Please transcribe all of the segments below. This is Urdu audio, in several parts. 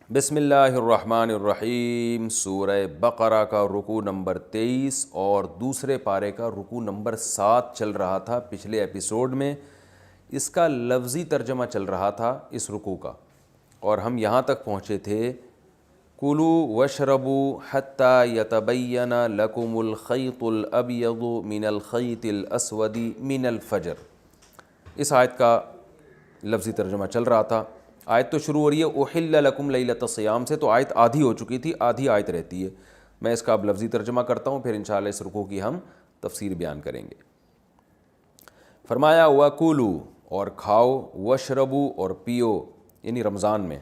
بسم اللہ الرحمن الرحیم۔ سورہ بقرہ کا رکوع نمبر 23 اور دوسرے پارے کا رکوع نمبر 7 چل رہا تھا پچھلے ایپیسوڈ میں۔ اس کا لفظی ترجمہ چل رہا تھا اس رکوع کا، اور ہم یہاں تک پہنچے تھے کُلُوا واشربوا حتی یتبین لکم الخیط الابیض من الخیط الاسود من الفجر۔ اس آیت کا لفظی ترجمہ چل رہا تھا۔ آیت تو شروع ہو رہی ہے احل لکم لیلۃ الصیام سے، تو آیت آدھی ہو چکی تھی، آدھی آیت رہتی ہے۔ میں اس کا اب لفظی ترجمہ کرتا ہوں، پھر انشاءاللہ اس رکوع کی ہم تفسیر بیان کریں گے۔ فرمایا وَکُلُوا، اور کھاؤ، وَاشْرَبُوا، اور پیو، یعنی رمضان میں،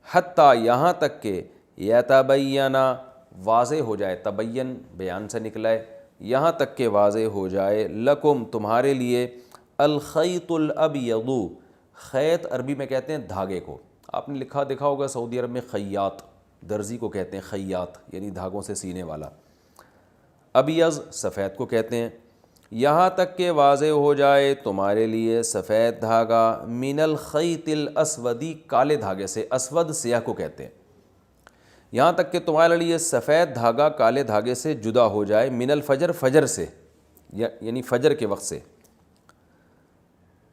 حتیٰ، یہاں تک کہ یتبین، واضح ہو جائے، تبین بیان سے نکلا ہے، یہاں تک کہ واضح ہو جائے، لکم، تمہارے لیے، الخیط الابیض، خیط عربی میں کہتے ہیں دھاگے کو۔ آپ نے لکھا دیکھا ہوگا سعودی عرب میں خیاط، درزی کو کہتے ہیں خیاط، یعنی دھاگوں سے سینے والا۔ ابیض سفید کو کہتے ہیں۔ یہاں تک کہ واضح ہو جائے تمہارے لیے سفید دھاگا، من الخیط الاسودی، کالے دھاگے سے، اسود سیاہ کو کہتے ہیں۔ یہاں تک کہ تمہارے لیے سفید دھاگا کالے دھاگے سے جدا ہو جائے، من الفجر، فجر سے، یعنی فجر کے وقت سے۔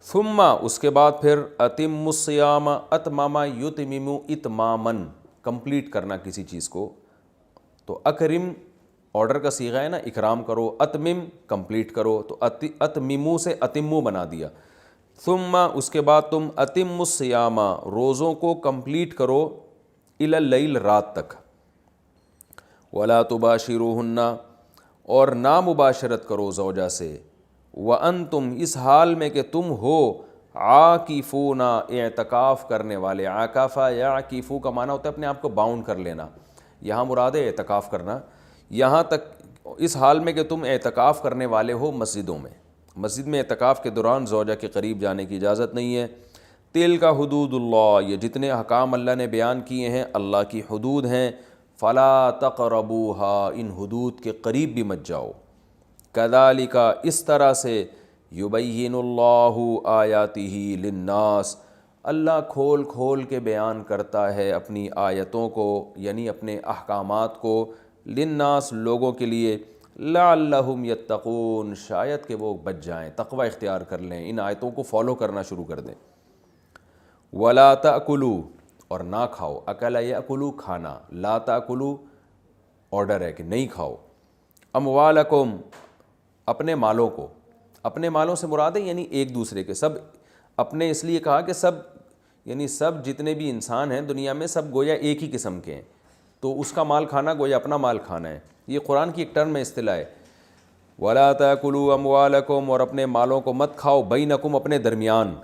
ثم، اس کے بعد پھر، اتم الصیام، اتمام یتمم اتمامن، کمپلیٹ کرنا کسی چیز کو، تو اکرم آرڈر کا صیغہ ہے نا، اکرام کرو، اتمم کمپلیٹ کرو، تو اتممو سے اتمو بنا دیا۔ ثم، اس کے بعد تم اتم الصیام، روزوں کو کمپلیٹ کرو، الی اللیل، رات تک۔ ولا تباشروہن، اور نا مباشرت کرو زوجہ سے، وانتم، اس حال میں کہ تم ہو، عاکفون، اعتکاف کرنے والے۔ عاکفہ یا عاکفو کا معنی ہوتا ہے اپنے آپ کو باؤنڈ کر لینا، یہاں مراد ہے اعتکاف کرنا۔ یہاں تک، اس حال میں کہ تم اعتکاف کرنے والے ہو مسجدوں میں۔ مسجد میں اعتکاف کے دوران زوجہ کے قریب جانے کی اجازت نہیں ہے۔ تلک حدود اللہ، یہ جتنے احکام اللہ نے بیان کیے ہیں اللہ کی حدود ہیں۔ فلا تقربوها، ان حدود کے قریب بھی مت جاؤ۔ کذالک، اس طرح سے، یبین اللہ آیاتہ للناس، اللہ کھول کھول کے بیان کرتا ہے اپنی آیتوں کو، یعنی اپنے احکامات کو، للناس، لوگوں کے لیے، لعلہم یتقون، شاید کہ وہ بچ جائیں، تقوی اختیار کر لیں، ان آیتوں کو فالو کرنا شروع کر دیں۔ ولا تأکلوا، اور نہ کھاؤ، اکل یأکلوا، کھانا، لا تأکلوا آرڈر ہے کہ نہیں کھاؤ، اموالکم، اپنے مالوں کو۔ اپنے مالوں سے مراد ہے یعنی ایک دوسرے کے، سب اپنے، اس لیے کہا کہ سب، یعنی سب جتنے بھی انسان ہیں دنیا میں سب گویا ایک ہی قسم کے ہیں، تو اس کا مال کھانا گویا اپنا مال کھانا ہے۔ یہ قرآن کی ایک ٹرم میں اصطلاح ہے۔ وَلَا تَأْكُلُوا أَمْوَالَكُمْ، اور اپنے مالوں کو مت کھاؤ، بینکم، اپنے درمیان،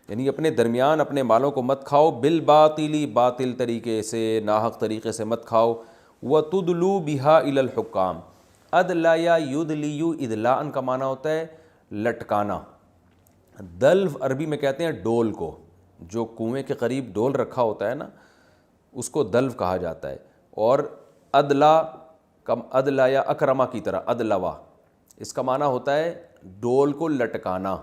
یعنی اپنے درمیان اپنے مالوں کو مت کھاؤ، بالباطل، باطل طریقے سے، ناحق طریقے سے مت کھاؤ، وَتُدْلُوا بِهَا إِلَى الْحُكَّامِ، ادلا یا یدلیو، ادلاً کا معنی ہوتا ہے لٹکانا۔ دلو عربی میں کہتے ہیں ڈول کو، جو کنویں کے قریب ڈول رکھا ہوتا ہے نا، اس کو دلو کہا جاتا ہے۔ اور ادلا، ادلا یا اکرما کی طرح، ادلوا، اس کا معنی ہوتا ہے ڈول کو لٹکانا،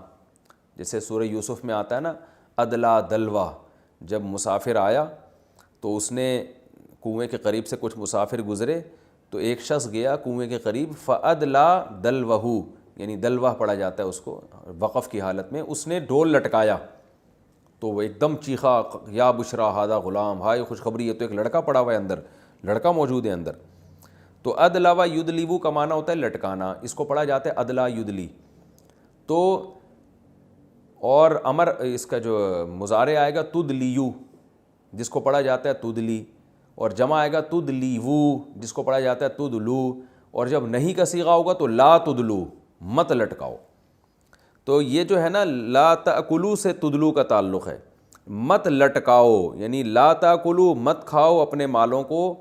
جیسے سورہ یوسف میں آتا ہے نا، ادلا دلوا، جب مسافر آیا تو اس نے کنویں کے قریب سے کچھ مسافر گزرے، تو ایک شخص گیا کنویں کے قریب، فَأَدْلَا دَلْوَهُ، یعنی دلوہ پڑھا جاتا ہے اس کو وقف کی حالت میں، اس نے ڈول لٹکایا، تو وہ ایک دم چیخا، یا بشرا ھذا غلام، ہائے خوشخبری، یہ تو ایک لڑکا پڑا ہوا ہے اندر، لڑکا موجود ہے اندر۔ تو ادلا و یدلیو کا معنی ہوتا ہے لٹکانا، اس کو پڑھا جاتا ہے ادلا یدلی۔ تو اور امر، اس کا جو مضارع آئے گا تدلیو، جس کو پڑھا جاتا ہے تدلی، اور جمع آئے گا تدلیو، جس کو پڑھا جاتا ہے تدلو، اور جب نہیں کا صیغہ ہوگا تو لا تدلو، مت لٹکاؤ۔ تو یہ جو ہے نا، لا تأکلوا سے تدلو کا تعلق ہے، مت لٹکاؤ، یعنی لا تأکلوا، مت کھاؤ اپنے مالوں کو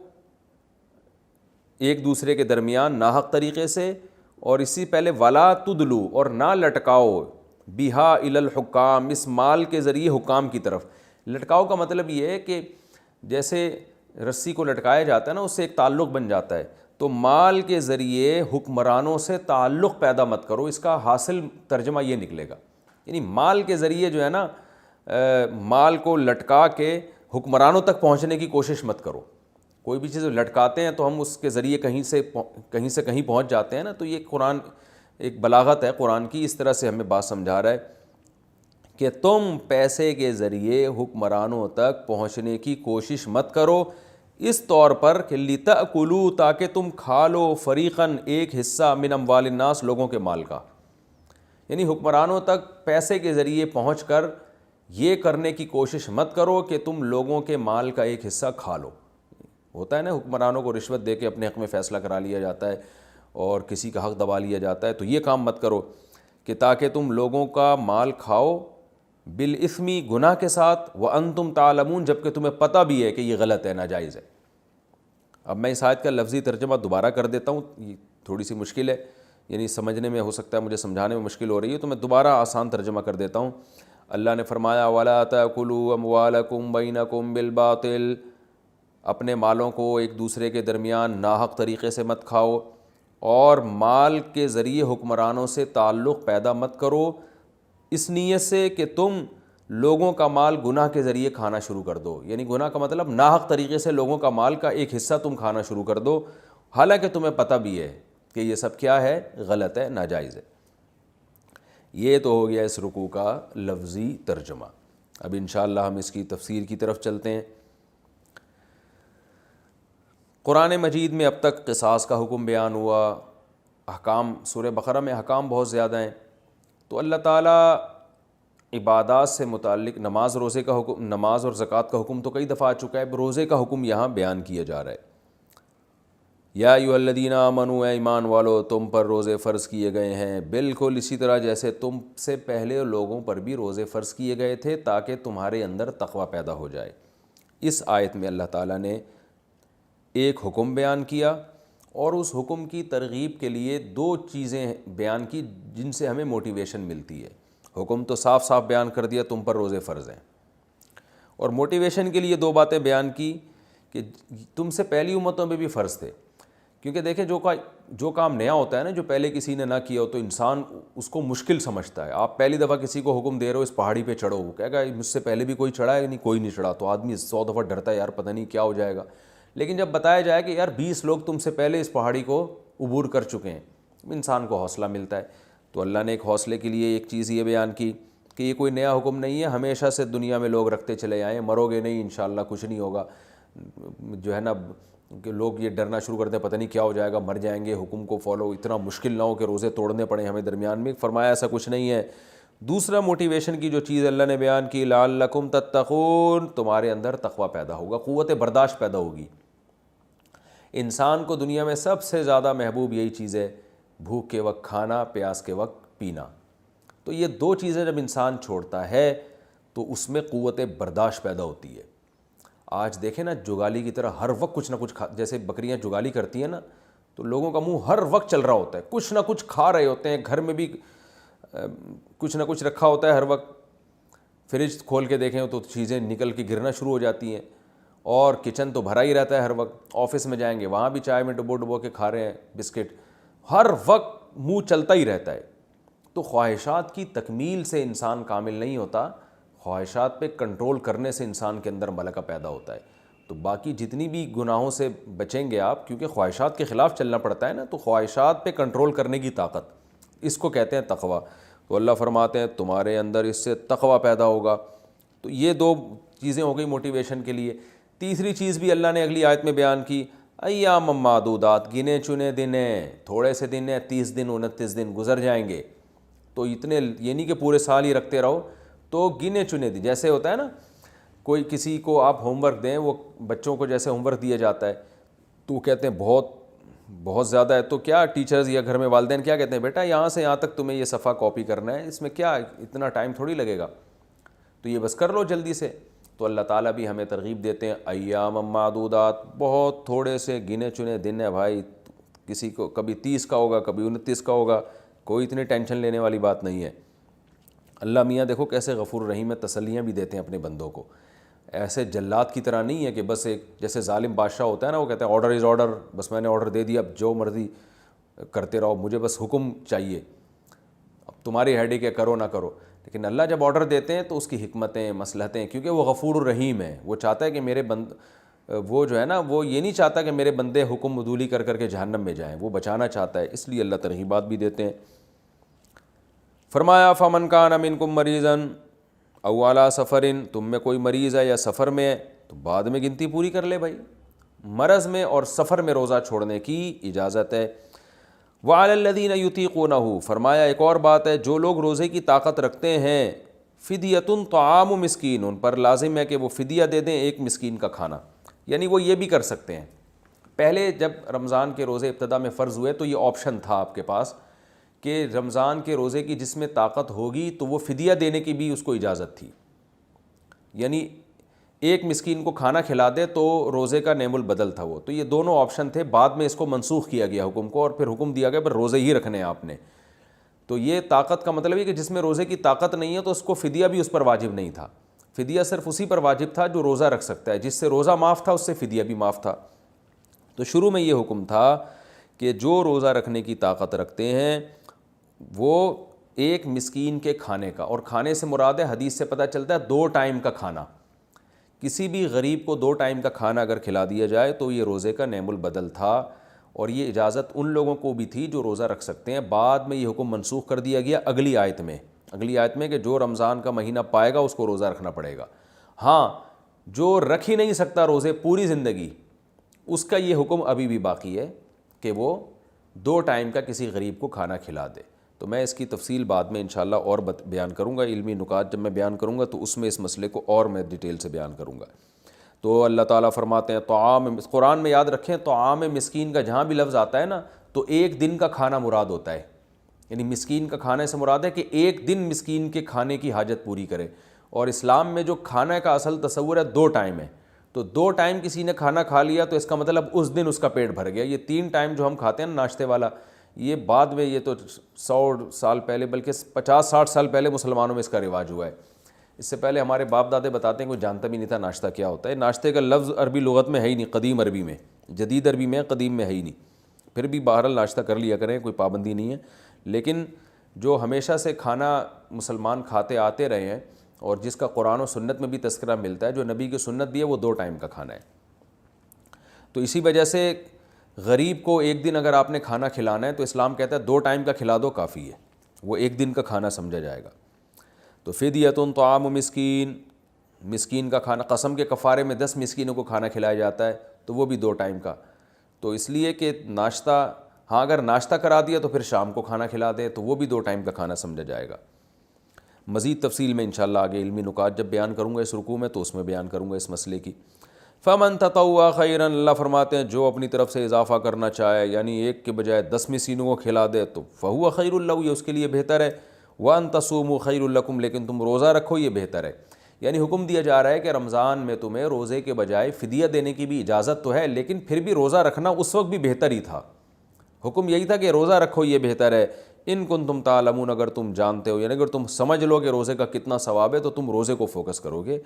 ایک دوسرے کے درمیان ناحق طریقے سے، اور اسی پہلے ولا تدلو، اور نہ لٹکاؤ، بہا الی الحکام، اس مال کے ذریعے حکام کی طرف۔ لٹکاؤ کا مطلب یہ ہے کہ جیسے رسی کو لٹکایا جاتا ہے نا، اس سے ایک تعلق بن جاتا ہے، تو مال کے ذریعے حکمرانوں سے تعلق پیدا مت کرو، اس کا حاصل ترجمہ یہ نکلے گا، یعنی مال کے ذریعے جو ہے نا، مال کو لٹکا کے حکمرانوں تک پہنچنے کی کوشش مت کرو. کوئی بھی چیز لٹکاتے ہیں تو ہم اس کے ذریعے کہیں سے کہیں پہنچ جاتے ہیں نا. تو یہ قرآن ایک بلاغت ہے قرآن کی, اس طرح سے ہمیں بات سمجھا رہا ہے کہ تم پیسے کے ذریعے حکمرانوں تک پہنچنے کی کوشش مت کرو, اس طور پر کہ لِتَأْكُلُوا, تاکہ تم کھا لو, فریقاً, ایک حصہ, من اموال الناس, لوگوں کے مال کا. یعنی حکمرانوں تک پیسے کے ذریعے پہنچ کر یہ کرنے کی کوشش مت کرو کہ تم لوگوں کے مال کا ایک حصہ کھا لو. ہوتا ہے نا حکمرانوں کو رشوت دے کے اپنے حق میں فیصلہ کرا لیا جاتا ہے اور کسی کا حق دبا لیا جاتا ہے. تو یہ کام مت کرو کہ تاکہ تم لوگوں کا مال کھاؤ بالاسمی, گناہ کے ساتھ, وانتم تعلمون, جبکہ تمہیں پتہ بھی ہے کہ یہ غلط ہے, ناجائز ہے. اب میں اس آیت کا لفظی ترجمہ دوبارہ کر دیتا ہوں, یہ تھوڑی سی مشکل ہے, یعنی سمجھنے میں ہو سکتا ہے مجھے سمجھانے میں مشکل ہو رہی ہے, تو میں دوبارہ آسان ترجمہ کر دیتا ہوں. اللہ نے فرمایا وَلَا تَأْكُلُوا أَمْوَالَكُمْ بَيْنَكُمْ بِالْبَاطِلِ, اپنے مالوں کو ایک دوسرے کے درمیان ناحق طریقے سے مت کھاؤ, اور مال کے ذریعے حکمرانوں سے تعلق پیدا مت کرو اس نیت سے کہ تم لوگوں کا مال گناہ کے ذریعے کھانا شروع کر دو. یعنی گناہ کا مطلب ناحق طریقے سے لوگوں کا مال کا ایک حصہ تم کھانا شروع کر دو, حالانکہ تمہیں پتہ بھی ہے کہ یہ سب کیا ہے, غلط ہے, ناجائز ہے. یہ تو ہو گیا اس رکوع کا لفظی ترجمہ. اب انشاءاللہ ہم اس کی تفسیر کی طرف چلتے ہیں. قرآن مجید میں اب تک قصاص کا حکم بیان ہوا, احکام, سورہ بقرہ میں احکام بہت زیادہ ہیں. تو اللہ تعالیٰ عبادات سے متعلق نماز, روزے کا حکم, نماز اور زکوٰۃ کا حکم تو کئی دفعہ آ چکا ہے, روزے کا حکم یہاں بیان کیا جا رہا ہے. یا ایھا الذین آمنوا, اے ایمان والو, تم پر روزے فرض کیے گئے ہیں, بالکل اسی طرح جیسے تم سے پہلے لوگوں پر بھی روزے فرض کیے گئے تھے, تاکہ تمہارے اندر تقوی پیدا ہو جائے. اس آیت میں اللہ تعالیٰ نے ایک حکم بیان کیا, اور اس حکم کی ترغیب کے لیے دو چیزیں بیان کی جن سے ہمیں موٹیویشن ملتی ہے. حکم تو صاف صاف بیان کر دیا تم پر روزے فرض ہیں, اور موٹیویشن کے لیے دو باتیں بیان کی کہ تم سے پہلی امتوں میں بھی فرض تھے. کیونکہ دیکھیں جو کام نیا ہوتا ہے نا, جو پہلے کسی نے نہ کیا ہو, تو انسان اس کو مشکل سمجھتا ہے. آپ پہلی دفعہ کسی کو حکم دے رہے ہو اس پہاڑی پہ چڑھو, وہ کہے گا مجھ سے پہلے بھی کوئی چڑھا ہے, نہیں کوئی نہیں چڑھا, تو آدمی 100 دفعہ ڈرتا ہے, یار پتہ نہیں کیا ہو جائے گا. لیکن جب بتایا جائے کہ یار 20 لوگ تم سے پہلے اس پہاڑی کو عبور کر چکے ہیں, انسان کو حوصلہ ملتا ہے. تو اللہ نے ایک حوصلے کے لیے ایک چیز یہ بیان کی کہ یہ کوئی نیا حکم نہیں ہے, ہمیشہ سے دنیا میں لوگ رکھتے چلے آئے ہیں, مرو گے نہیں انشاءاللہ, کچھ نہیں ہوگا. جو ہے نا کہ لوگ یہ ڈرنا شروع کرتے ہیں پتہ نہیں کیا ہو جائے گا, مر جائیں گے, حکم کو فالو اتنا مشکل نہ ہو کہ روزے توڑنے پڑیں ہمیں درمیان میں. فرمایا ایسا کچھ نہیں ہے. دوسرا موٹیویشن کی جو چیز اللہ نے بیان کی, لعلکم تتقون, تمہارے اندر تقوی پیدا ہوگا, قوت برداشت پیدا ہوگی. انسان کو دنیا میں سب سے زیادہ محبوب یہی چیز ہے, بھوک کے وقت کھانا, پیاس کے وقت پینا. تو یہ دو چیزیں جب انسان چھوڑتا ہے تو اس میں قوت برداشت پیدا ہوتی ہے. آج دیکھیں نا جگالی کی طرح ہر وقت کچھ نہ کچھ جیسے بکریاں جگالی کرتی ہیں نا, تو لوگوں کا منہ ہر وقت چل رہا ہوتا ہے, کچھ نہ کچھ کھا رہے ہوتے ہیں, گھر میں بھی کچھ نہ کچھ رکھا ہوتا ہے ہر وقت. فریج کھول کے دیکھیں تو چیزیں نکل کے گرنا شروع ہو جاتی ہیں, اور کچن تو بھرا ہی رہتا ہے ہر وقت. آفس میں جائیں گے وہاں بھی چائے میں ڈبو کے کھا رہے ہیں بسکٹ, ہر وقت منہ چلتا ہی رہتا ہے. تو خواہشات کی تکمیل سے انسان کامل نہیں ہوتا, خواہشات پہ کنٹرول کرنے سے انسان کے اندر ملکہ پیدا ہوتا ہے. تو باقی جتنی بھی گناہوں سے بچیں گے آپ, کیونکہ خواہشات کے خلاف چلنا پڑتا ہے نا, تو خواہشات پہ کنٹرول کرنے کی طاقت, اس کو کہتے ہیں تقوی. تو اللہ فرماتے ہیں تمہارے اندر اس سے تقوی پیدا ہوگا. تو یہ دو چیزیں ہو گئی موٹیویشن کے لیے. تیسری چیز بھی اللہ نے اگلی آیت میں بیان کی, ایام معدودات, گنے چنے دن ہیں, تھوڑے سے دن ہیں, 30 دن 29 دن گزر جائیں گے. تو اتنے یہ نہیں کہ پورے سال ہی رکھتے رہو, تو گنے چنے دن. جیسے ہوتا ہے نا کوئی کسی کو آپ ہوم ورک دیں, وہ بچوں کو جیسے ہوم ورک دیا جاتا ہے تو وہ کہتے ہیں بہت زیادہ ہے, تو کیا ٹیچرز یا گھر میں والدین کیا کہتے ہیں, بیٹا یہاں سے یہاں تک تمہیں یہ صفحہ کاپی کرنا ہے, اس میں کیا اتنا ٹائم تھوڑی لگے گا, تو یہ بس کر لو جلدی سے. تو اللہ تعالیٰ بھی ہمیں ترغیب دیتے ہیں, ایام معدودات, بہت تھوڑے سے گنے چنے دن ہے بھائی, کسی کو کبھی 30 کا ہوگا, کبھی 29 کا ہوگا, کوئی اتنی ٹینشن لینے والی بات نہیں ہے. اللہ میاں دیکھو کیسے غفور رحیم ہے, تسلیاں بھی دیتے ہیں اپنے بندوں کو. ایسے جلات کی طرح نہیں ہے کہ بس ایک جیسے ظالم بادشاہ ہوتا ہے نا, وہ کہتے ہیں آرڈر از آرڈر, بس میں نے آرڈر دے دیا, اب جو مرضی کرتے رہو, مجھے بس حکم چاہیے, اب تمہاری ہیڈیک ہے, کرو نہ کرو. لیکن اللہ جب آرڈر دیتے ہیں تو اس کی حکمتیں مصلحتیں، کیونکہ وہ غفور الرحیم ہے، وہ چاہتا ہے کہ میرے وہ جو ہے نا وہ یہ نہیں چاہتا کہ میرے بندے حکم عدولی کر کر کے جہنم میں جائیں، وہ بچانا چاہتا ہے، اس لیے اللہ ترغیبات بھی دیتے ہیں۔ فرمایا فمن کان منکم مریضا او علی سفر، تم میں کوئی مریض ہے یا سفر میں ہے تو بعد میں گنتی پوری کر لے بھائی، مرض میں اور سفر میں روزہ چھوڑنے کی اجازت ہے۔ وعلی الذین یطیقونہ، فرمایا ایک اور بات ہے، جو لوگ روزے کی طاقت رکھتے ہیں، فدیۃ طعام مسکین، ان پر لازم ہے کہ وہ فدیہ دے دیں ایک مسکین کا کھانا، یعنی وہ یہ بھی کر سکتے ہیں۔ پہلے جب رمضان کے روزے ابتدا میں فرض ہوئے تو یہ آپشن تھا آپ کے پاس کہ رمضان کے روزے کی جس میں طاقت ہوگی تو وہ فدیہ دینے کی بھی اس کو اجازت تھی، یعنی ایک مسکین کو کھانا کھلا دے تو روزے کا نعم البدل تھا وہ، تو یہ دونوں آپشن تھے، بعد میں اس کو منسوخ کیا گیا حکم کو، اور پھر حکم دیا گیا پر روزے ہی رکھنے ہیں آپ نے۔ تو یہ طاقت کا مطلب ہے کہ جس میں روزے کی طاقت نہیں ہے تو اس کو فدیہ بھی اس پر واجب نہیں تھا، فدیہ صرف اسی پر واجب تھا جو روزہ رکھ سکتا ہے، جس سے روزہ معاف تھا اس سے فدیہ بھی معاف تھا۔ تو شروع میں یہ حکم تھا کہ جو روزہ رکھنے کی طاقت رکھتے ہیں وہ ایک مسکین کے کھانے کا، اور کھانے سے مراد ہے، حدیث سے پتہ چلتا ہے 2 ٹائم کا کھانا، کسی بھی غریب کو 2 ٹائم کا کھانا اگر کھلا دیا جائے تو یہ روزے کا نعم البدل تھا، اور یہ اجازت ان لوگوں کو بھی تھی جو روزہ رکھ سکتے ہیں۔ بعد میں یہ حکم منسوخ کر دیا گیا اگلی آیت میں کہ جو رمضان کا مہینہ پائے گا اس کو روزہ رکھنا پڑے گا۔ ہاں، جو رکھ ہی نہیں سکتا روزے پوری زندگی، اس کا یہ حکم ابھی بھی باقی ہے کہ وہ 2 ٹائم کا کسی غریب کو کھانا کھلا دے۔ تو میں اس کی تفصیل بعد میں انشاءاللہ اور بیان کروں گا، علمی نکات جب میں بیان کروں گا تو اس میں اس مسئلے کو اور میں ڈیٹیل سے بیان کروں گا۔ تو اللہ تعالیٰ فرماتے ہیں طعام، قرآن میں یاد رکھیں طعام مسکین کا جہاں بھی لفظ آتا ہے نا تو ایک دن کا کھانا مراد ہوتا ہے، یعنی مسکین کا کھانے سے مراد ہے کہ ایک دن مسکین کے کھانے کی حاجت پوری کرے۔ اور اسلام میں جو کھانا کا اصل تصور ہے 2 ٹائم ہے، تو 2 ٹائم کسی نے کھانا کھا لیا تو اس کا مطلب اس دن اس کا پیٹ بھر گیا۔ یہ 3 ٹائم جو ہم کھاتے ہیں نا ناشتے والا، یہ بعد میں، یہ تو 100 سال پہلے بلکہ 50-60 سال پہلے مسلمانوں میں اس کا رواج ہوا ہے۔ اس سے پہلے ہمارے باپ دادے بتاتے ہیں کوئی جانتا بھی نہیں تھا ناشتہ کیا ہوتا ہے۔ ناشتے کا لفظ عربی لغت میں ہے ہی نہیں، قدیم عربی میں، جدید عربی میں، قدیم میں ہے ہی نہیں۔ پھر بھی بہرحال ناشتہ کر لیا کریں، کوئی پابندی نہیں ہے، لیکن جو ہمیشہ سے کھانا مسلمان کھاتے آتے رہے ہیں اور جس کا قرآن و سنت میں بھی تذکرہ ملتا ہے، جو نبی کی سنت بھی ہے، وہ 2 ٹائم کا کھانا ہے۔ تو اسی وجہ سے غریب کو ایک دن اگر آپ نے کھانا کھلانا ہے تو اسلام کہتا ہے 2 ٹائم کا کھلا دو کافی ہے، وہ ایک دن کا کھانا سمجھا جائے گا۔ تو فدیۃ طعام مسکین، مسکین کا کھانا، قسم کے کفارے میں 10 مسکینوں کو کھانا کھلایا جاتا ہے تو وہ بھی 2 ٹائم کا، تو اس لیے کہ ناشتہ، ہاں اگر ناشتہ کرا دیا تو پھر شام کو کھانا کھلا دے تو وہ بھی 2 ٹائم کا کھانا سمجھا جائے گا۔ مزید تفصیل میں انشاءاللہ آگے علمی نکات جب بیان کروں گا اس رکوع میں تو اس میں بیان کروں گا اس مسئلے کی۔ فمن تطوع خیرا، اللہ فرماتے ہیں جو اپنی طرف سے اضافہ کرنا چاہے، یعنی ایک کے بجائے 10 مسکینوں کو کھلا دے تو فہو خیر لہ، یہ اس کے لیے بہتر ہے۔ وان تصوموا خیر لکم، لیکن تم روزہ رکھو یہ بہتر ہے۔ یعنی حکم دیا جا رہا ہے کہ رمضان میں تمہیں روزے کے بجائے فدیہ دینے کی بھی اجازت تو ہے، لیکن پھر بھی روزہ رکھنا اس وقت بھی بہتر ہی تھا۔ حکم یہی تھا کہ روزہ رکھو یہ بہتر ہے۔ ان کنتم تعلمون، اگر تم جانتے ہو، یعنی اگر تم سمجھ لو کہ روزے کا کتنا ثواب ہے تو تم روزے کو فوکس کرو گے۔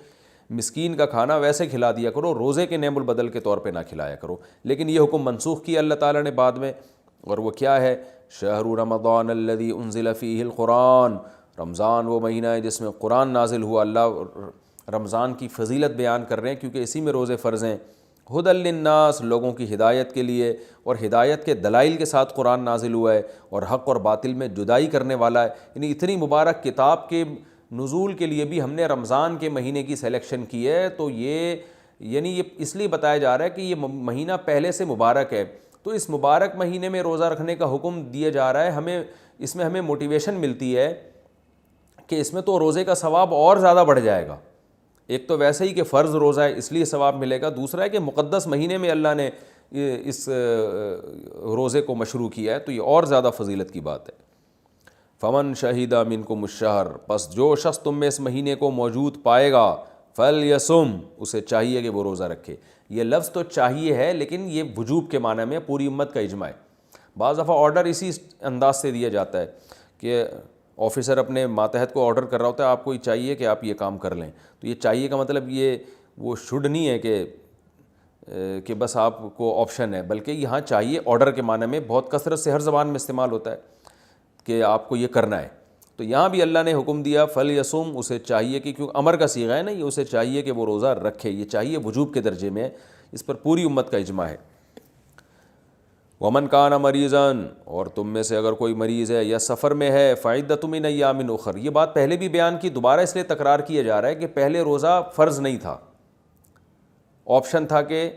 مسکین کا کھانا ویسے کھلا دیا کرو، روزے کے نعم البدل کے طور پہ نہ کھلایا کرو۔ لیکن یہ حکم منسوخ کیا اللہ تعالیٰ نے بعد میں، اور وہ کیا ہے؟ شہر رمضان الذی انزل فیہ القرآن، رمضان وہ مہینہ ہے جس میں قرآن نازل ہوا۔ اللہ رمضان کی فضیلت بیان کر رہے ہیں کیونکہ اسی میں روزے فرض ہیں۔ ہدی للناس، لوگوں کی ہدایت کے لیے، اور ہدایت کے دلائل کے ساتھ قرآن نازل ہوا ہے، اور حق اور باطل میں جدائی کرنے والا ہے۔ یعنی اتنی مبارک کتاب کے نزول کے لیے بھی ہم نے رمضان کے مہینے کی سلیکشن کی ہے، تو یہ یعنی یہ اس لیے بتایا جا رہا ہے کہ یہ مہینہ پہلے سے مبارک ہے، تو اس مبارک مہینے میں روزہ رکھنے کا حکم دیا جا رہا ہے۔ ہمیں اس میں ہمیں موٹیویشن ملتی ہے کہ اس میں تو روزے کا ثواب اور زیادہ بڑھ جائے گا۔ ایک تو ویسے ہی کہ فرض روزہ ہے اس لیے ثواب ملے گا، دوسرا ہے کہ مقدس مہینے میں اللہ نے اس روزے کو مشروع کیا ہے تو یہ اور زیادہ فضیلت کی بات ہے۔ فمن شہید منکم الشہر، پس جو شخص تم میں اس مہینے کو موجود پائے گا، فلیصم، اسے چاہیے کہ وہ روزہ رکھے۔ یہ لفظ تو چاہیے ہے لیکن یہ وجوب کے معنی میں، پوری امت کا اجماع ہے۔ بعض دفعہ آرڈر اسی انداز سے دیا جاتا ہے کہ آفیسر اپنے ماتحت کو آرڈر کر رہا ہوتا ہے آپ کو یہ چاہیے کہ آپ یہ کام کر لیں، تو یہ چاہیے کا مطلب یہ وہ شوڈ نہیں ہے کہ بس آپ کو آپشن ہے، بلکہ یہاں چاہیے آرڈر کے معنی میں بہت کثرت سے ہر زبان میں استعمال ہوتا ہے کہ آپ کو یہ کرنا ہے۔ تو یہاں بھی اللہ نے حکم دیا فلیصم، اسے چاہیے کہ کیونکہ امر کا صیغہ ہے نا یہ، اسے چاہیے کہ وہ روزہ رکھے، یہ چاہیے وجوب کے درجے میں ہے، اس پر پوری امت کا اجماع ہے۔ ومن کان مریضا، اور تم میں سے اگر کوئی مریض ہے یا سفر میں ہے، فعدۃ من ایام اخر، یہ بات پہلے بھی بیان کی، دوبارہ اس لیے تکرار کیا جا رہا ہے کہ پہلے روزہ فرض نہیں تھا، آپشن تھا کہ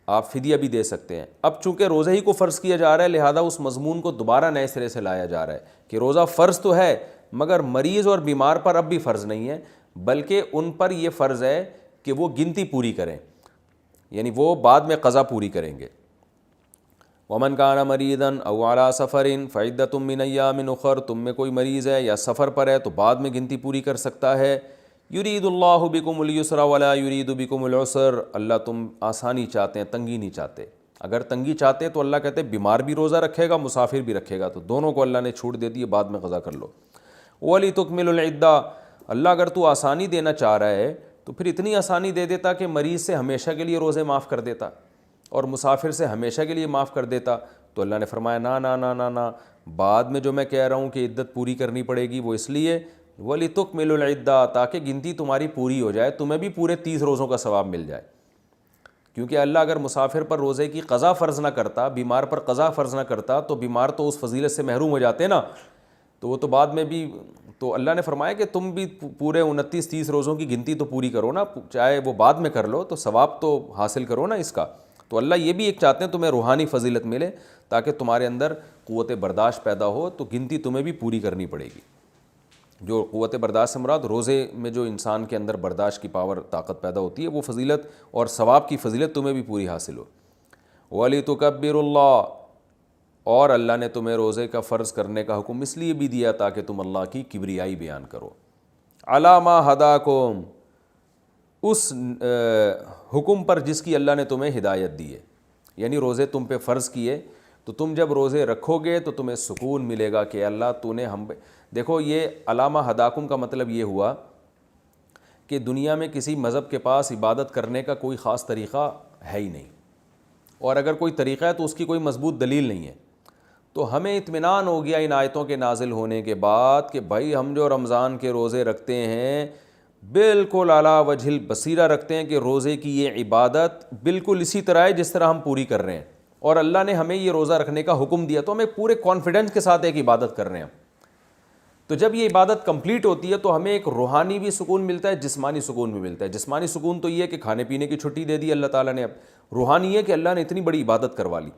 آپ فدیہ بھی دے سکتے ہیں، اب چونکہ روزہ ہی کو فرض کیا جا رہا ہے لہذا اس مضمون کو دوبارہ نئے سرے سے لایا جا رہا ہے کہ روزہ فرض تو ہے مگر مریض اور بیمار پر اب بھی فرض نہیں ہے، بلکہ ان پر یہ فرض ہے کہ وہ گنتی پوری کریں، یعنی وہ بعد میں قضا پوری کریں گے۔ ومن کان مریضا او علی سفر فعدۃ من ایام اخر، تم میں کوئی مریض ہے یا سفر پر ہے تو بعد میں گنتی پوری کر سکتا ہے۔ یرید اللہ بکم الیسر ولا یرید بکم العسر، اللہ تم آسانی چاہتے ہیں، تنگی نہیں چاہتے، اگر تنگی چاہتے تو اللہ کہتے ہیں بیمار بھی روزہ رکھے گا مسافر بھی رکھے گا، تو دونوں کو اللہ نے چھوٹ دے دی، بعد میں قضا کر لو۔ وَلِتُكْمِلُ الْعِدَّةَ، اللہ اگر تو آسانی دینا چاہ رہا ہے تو پھر اتنی آسانی دے دیتا کہ مریض سے ہمیشہ کے لیے روزے معاف کر دیتا اور مسافر سے ہمیشہ کے لیے معاف کر دیتا، تو اللہ نے فرمایا نا نا نا نا نا، بعد میں جو میں کہہ رہا ہوں کہ عدت پوری کرنی پڑے گی وہ اس لیے وَلِتُكْمِلُ الْعِدَّةَ، تاکہ گنتی تمہاری پوری ہو جائے، تمہیں بھی پورے 30 روزوں کا ثواب مل جائے، کیونکہ اللہ اگر مسافر پر روزے کی قضا فرض نہ کرتا، بیمار پر قضا فرض نہ کرتا تو بیمار تو اس فضیلت سے محروم ہو جاتے نا، تو وہ تو بعد میں بھی، تو اللہ نے فرمایا کہ تم بھی پورے 29-30 روزوں کی گنتی تو پوری کرو نا، چاہے وہ بعد میں کر لو تو ثواب تو حاصل کرو نا اس کا۔ تو اللہ یہ بھی ایک چاہتے ہیں تمہیں روحانی فضیلت ملے تاکہ تمہارے اندر قوت برداشت پیدا ہو، تو گنتی تمہیں بھی پوری کرنی پڑے گی۔ جو قوت برداشت سے مراد روزے میں جو انسان کے اندر برداشت کی پاور طاقت پیدا ہوتی ہے وہ فضیلت اور ثواب کی فضیلت تمہیں بھی پوری حاصل ہو۔ وَلِتُكَبِّرُوا اللَّهَ، اور اللہ نے تمہیں روزے کا فرض کرنے کا حکم اس لیے بھی دیا تاکہ تم اللہ کی کبریائی بیان کرو۔ عَلَىٰ مَا هَدَاكُمْ، اس حکم پر جس کی اللہ نے تمہیں ہدایت دی ہے، یعنی روزے تم پہ فرض کیے تو تم جب روزے رکھو گے تو تمہیں سکون ملے گا کہ اللہ تو نے ہم، دیکھو یہ علامہ ہداکم کا مطلب یہ ہوا کہ دنیا میں کسی مذہب کے پاس عبادت کرنے کا کوئی خاص طریقہ ہے ہی نہیں، اور اگر کوئی طریقہ ہے تو اس کی کوئی مضبوط دلیل نہیں ہے، تو ہمیں اطمینان ہو گیا ان آیتوں کے نازل ہونے کے بعد کہ بھائی ہم جو رمضان کے روزے رکھتے ہیں بالکل اعلیٰ وجہ البصیرہ رکھتے ہیں کہ روزے کی یہ عبادت بالکل اسی طرح ہے جس طرح ہم پوری کر رہے ہیں، اور اللہ نے ہمیں یہ روزہ رکھنے کا حکم دیا تو ہمیں پورے کانفیڈنس کے ساتھ ایک عبادت کر رہے ہیں۔ تو جب یہ عبادت کمپلیٹ ہوتی ہے تو ہمیں ایک روحانی بھی سکون ملتا ہے، جسمانی سکون بھی ملتا ہے۔ جسمانی سکون تو یہ ہے کہ کھانے پینے کی چھٹی دے دی اللہ تعالیٰ نے، اب روحانی ہے کہ اللہ نے اتنی بڑی عبادت کروا لی۔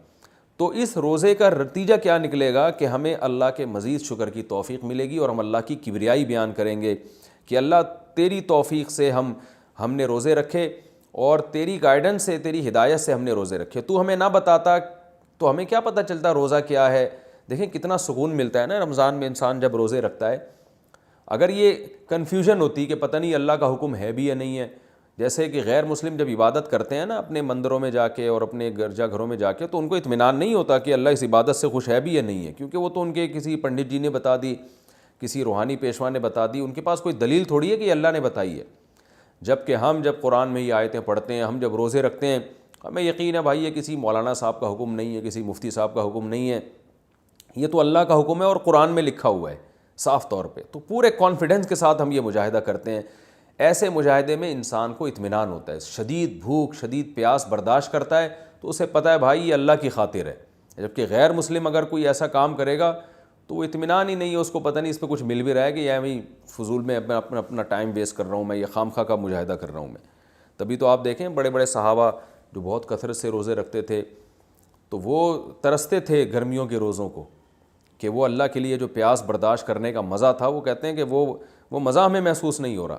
تو اس روزے کا نتیجہ کیا نکلے گا کہ ہمیں اللہ کے مزید شکر کی توفیق ملے گی اور ہم اللہ کی کبریائی بیان کریں گے کہ اللہ تیری توفیق سے ہم نے روزے رکھے اور تیری گائیڈنس سے، تیری ہدایت سے ہم نے روزے رکھے، تو ہمیں نہ بتاتا تو ہمیں کیا پتہ چلتا روزہ کیا ہے۔ دیکھیں کتنا سکون ملتا ہے نا رمضان میں انسان جب روزے رکھتا ہے۔ اگر یہ کنفیوژن ہوتی کہ پتہ نہیں اللہ کا حکم ہے بھی یا نہیں ہے، جیسے کہ غیر مسلم جب عبادت کرتے ہیں نا اپنے مندروں میں جا کے اور اپنے گرجا گھروں میں جا کے، تو ان کو اطمینان نہیں ہوتا کہ اللہ اس عبادت سے خوش ہے بھی یا نہیں ہے، کیونکہ وہ تو ان کے کسی پنڈت جی نے بتا دی، کسی روحانی پیشوا نے بتا دی، ان کے پاس کوئی دلیل تھوڑی ہے کہ اللہ نے بتائی ہے۔ جبکہ ہم جب قرآن میں یہ آیتیں پڑھتے ہیں، ہم جب روزے رکھتے ہیں، ہمیں یقین ہے بھائی یہ کسی مولانا صاحب کا حکم نہیں ہے، کسی مفتی صاحب کا حکم نہیں ہے، یہ تو اللہ کا حکم ہے اور قرآن میں لکھا ہوا ہے صاف طور پہ، تو پورے کانفیڈنس کے ساتھ ہم یہ مجاہدہ کرتے ہیں۔ ایسے مجاہدے میں انسان کو اطمینان ہوتا ہے، شدید بھوک شدید پیاس برداشت کرتا ہے تو اسے پتہ ہے بھائی یہ اللہ کی خاطر ہے۔ جبکہ غیر مسلم اگر کوئی ایسا کام کرے گا تو وہ اطمینان ہی نہیں ہے، اس کو پتہ نہیں اس پہ کچھ مل بھی رہا ہے کہ یا میں فضول میں اپنا ٹائم ویسٹ کر رہا ہوں، میں یہ خام خواہ کا مجاہدہ کر رہا ہوں میں۔ تبھی تو آپ دیکھیں بڑے بڑے صحابہ جو بہت کثرت سے روزے رکھتے تھے تو وہ ترستے تھے گرمیوں کے روزوں کو کہ وہ اللہ کے لیے جو پیاس برداشت کرنے کا مزہ تھا، وہ کہتے ہیں کہ وہ مزہ ہمیں محسوس نہیں ہو رہا۔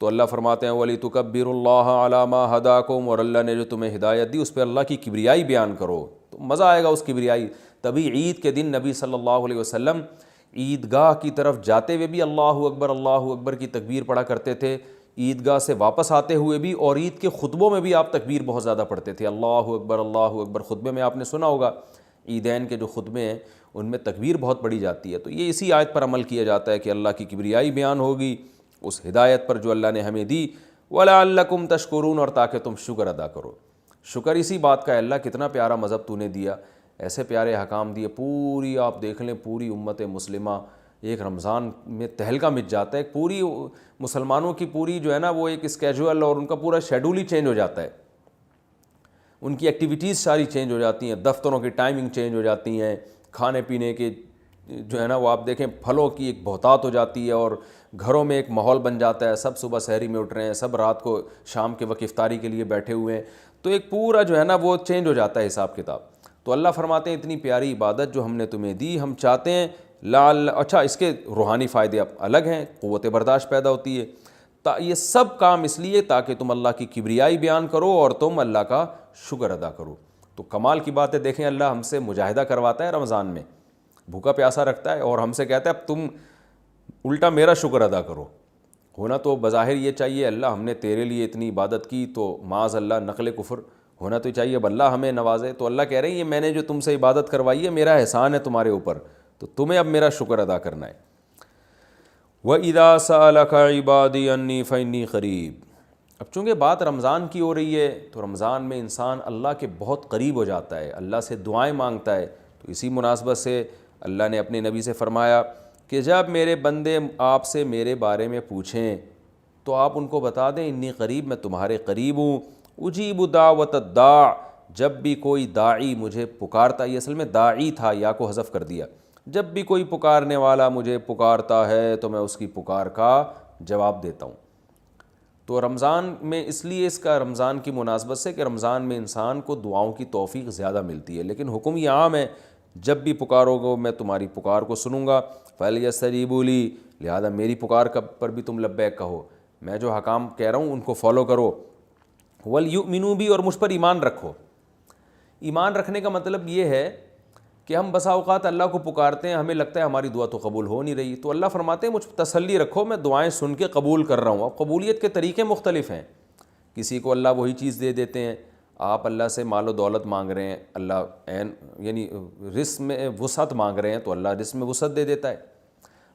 تو اللہ فرماتے ہیں وَلِتُكَبِّرُوا اللَّهَ عَلَىٰ مَا هَدَاكُمْ، اور اللہ نے جو تمہیں ہدایت دی اس پہ اللہ کی کبریائی بیان کرو، تو مزہ آئے گا اس کبریائی۔ تبھی عید کے دن نبی صلی اللہ علیہ وسلم عیدگاہ کی طرف جاتے ہوئے بھی اللہ اکبر کی تکبیر پڑھا کرتے تھے، عیدگاہ سے واپس آتے ہوئے بھی، اور عید کے خطبوں میں بھی آپ تکبیر بہت زیادہ پڑھتے تھے، اللہ اکبر۔ خطبے میں آپ نے سنا ہوگا عیدین کے جو خطبے ہیں ان میں تکبیر بہت پڑھی جاتی ہے، تو یہ اسی آیت پر عمل کیا جاتا ہے کہ اللہ کی کبریائی بیان ہوگی اس ہدایت پر جو اللہ نے ہمیں دی، وَلَعَلَّكُمْ تَشْكُرُونَ، اور تاکہ تم شکر ادا کرو۔ شکر اسی بات کا ہے، اللہ کتنا پیارا مذہب تو نے دیا، ایسے پیارے احکام دیے، پوری آپ دیکھ لیں پوری امت مسلمہ ایک رمضان میں تہلکہ مچ جاتا ہے، پوری مسلمانوں کی پوری جو ہے نا وہ ایک اسکیجول اور ان کا پورا شیڈول ہی چینج ہو جاتا ہے، ان کی ایکٹیویٹیز ساری چینج ہو جاتی ہیں، دفتروں کی ٹائمنگ چینج ہو جاتی ہیں، کھانے پینے کے جو ہے نا وہ آپ دیکھیں پھلوں کی ایک بہتات ہو جاتی ہے، اور گھروں میں ایک ماحول بن جاتا ہے، سب صبح سحری میں اٹھ رہے ہیں، سب رات کو شام کے وقت افطاری کے لیے بیٹھے ہوئے ہیں، تو ایک پورا جو ہے نا وہ چینج ہو جاتا ہے حساب کتاب۔ تو اللہ فرماتے ہیں اتنی پیاری عبادت جو ہم نے تمہیں دی، ہم چاہتے ہیں اچھا اس کے روحانی فائدے اب الگ ہیں، قوت برداشت پیدا ہوتی ہے، یہ سب کام اس لیے تاکہ تم اللہ کی کبریائی بیان کرو اور تم اللہ کا شکر ادا کرو۔ تو کمال کی بات ہے، دیکھیں اللہ ہم سے مجاہدہ کرواتا ہے رمضان میں، بھوکا پیاسا رکھتا ہے اور ہم سے کہتا ہے اب تم الٹا میرا شکر ادا کرو۔ ہونا تو بظاہر یہ چاہیے اللہ ہم نے تیرے لیے اتنی عبادت کی تو معاذ اللہ نقل کفر ہونا تو چاہیے، اب اللہ ہمیں نوازے، تو اللہ کہہ رہے ہیں یہ میں نے جو تم سے عبادت کروائی ہے میرا احسان ہے تمہارے اوپر، تو تمہیں اب میرا شکر ادا کرنا ہے۔ وَإِذَا سَأَلَكَ عِبَادِي عَنِّي فَإِنِّي قَرِيبٌ۔ اب چونکہ بات رمضان کی ہو رہی ہے تو رمضان میں انسان اللہ کے بہت قریب ہو جاتا ہے، اللہ سے دعائیں مانگتا ہے، تو اسی مناسبت سے اللہ نے اپنے نبی سے فرمایا کہ جب میرے بندے آپ سے میرے بارے میں پوچھیں تو آپ ان کو بتا دیں انی قریب، میں تمہارے قریب ہوں، اجیب دعوت الداع، جب بھی کوئی داعی مجھے پکارتا، یہ اصل میں داعی تھا، یا کو حذف کر دیا، جب بھی کوئی پکارنے والا مجھے پکارتا ہے تو میں اس کی پکار کا جواب دیتا ہوں۔ تو رمضان میں اس لیے اس کا رمضان کی مناسبت سے کہ رمضان میں انسان کو دعاؤں کی توفیق زیادہ ملتی ہے، لیکن حکم یہ عام ہے جب بھی پکارو گے میں تمہاری پکار کو سنوں گا، فَلْيَسْتَجِيبُوا لِي، لہذا میری پکار پر بھی تم لبیک کہو، میں جو حکام کہہ رہا ہوں ان کو فالو کرو، وَلْيُؤْمِنُوا بِي، اور مجھ پر ایمان رکھو۔ ایمان رکھنے کا مطلب یہ ہے کہ ہم بسا اوقات اللہ کو پکارتے ہیں، ہمیں لگتا ہے ہماری دعا تو قبول ہو نہیں رہی، تو اللہ فرماتے ہیں مجھ پر تسلی رکھو، میں دعائیں سن کے قبول کر رہا ہوں۔ اب قبولیت کے طریقے مختلف ہیں، کسی کو اللہ وہی چیز دے دیتے ہیں، آپ اللہ سے مال و دولت مانگ رہے ہیں، اللہ یعنی رزق میں وسعت مانگ رہے ہیں تو اللہ رزق میں وسعت دے دیتا ہے۔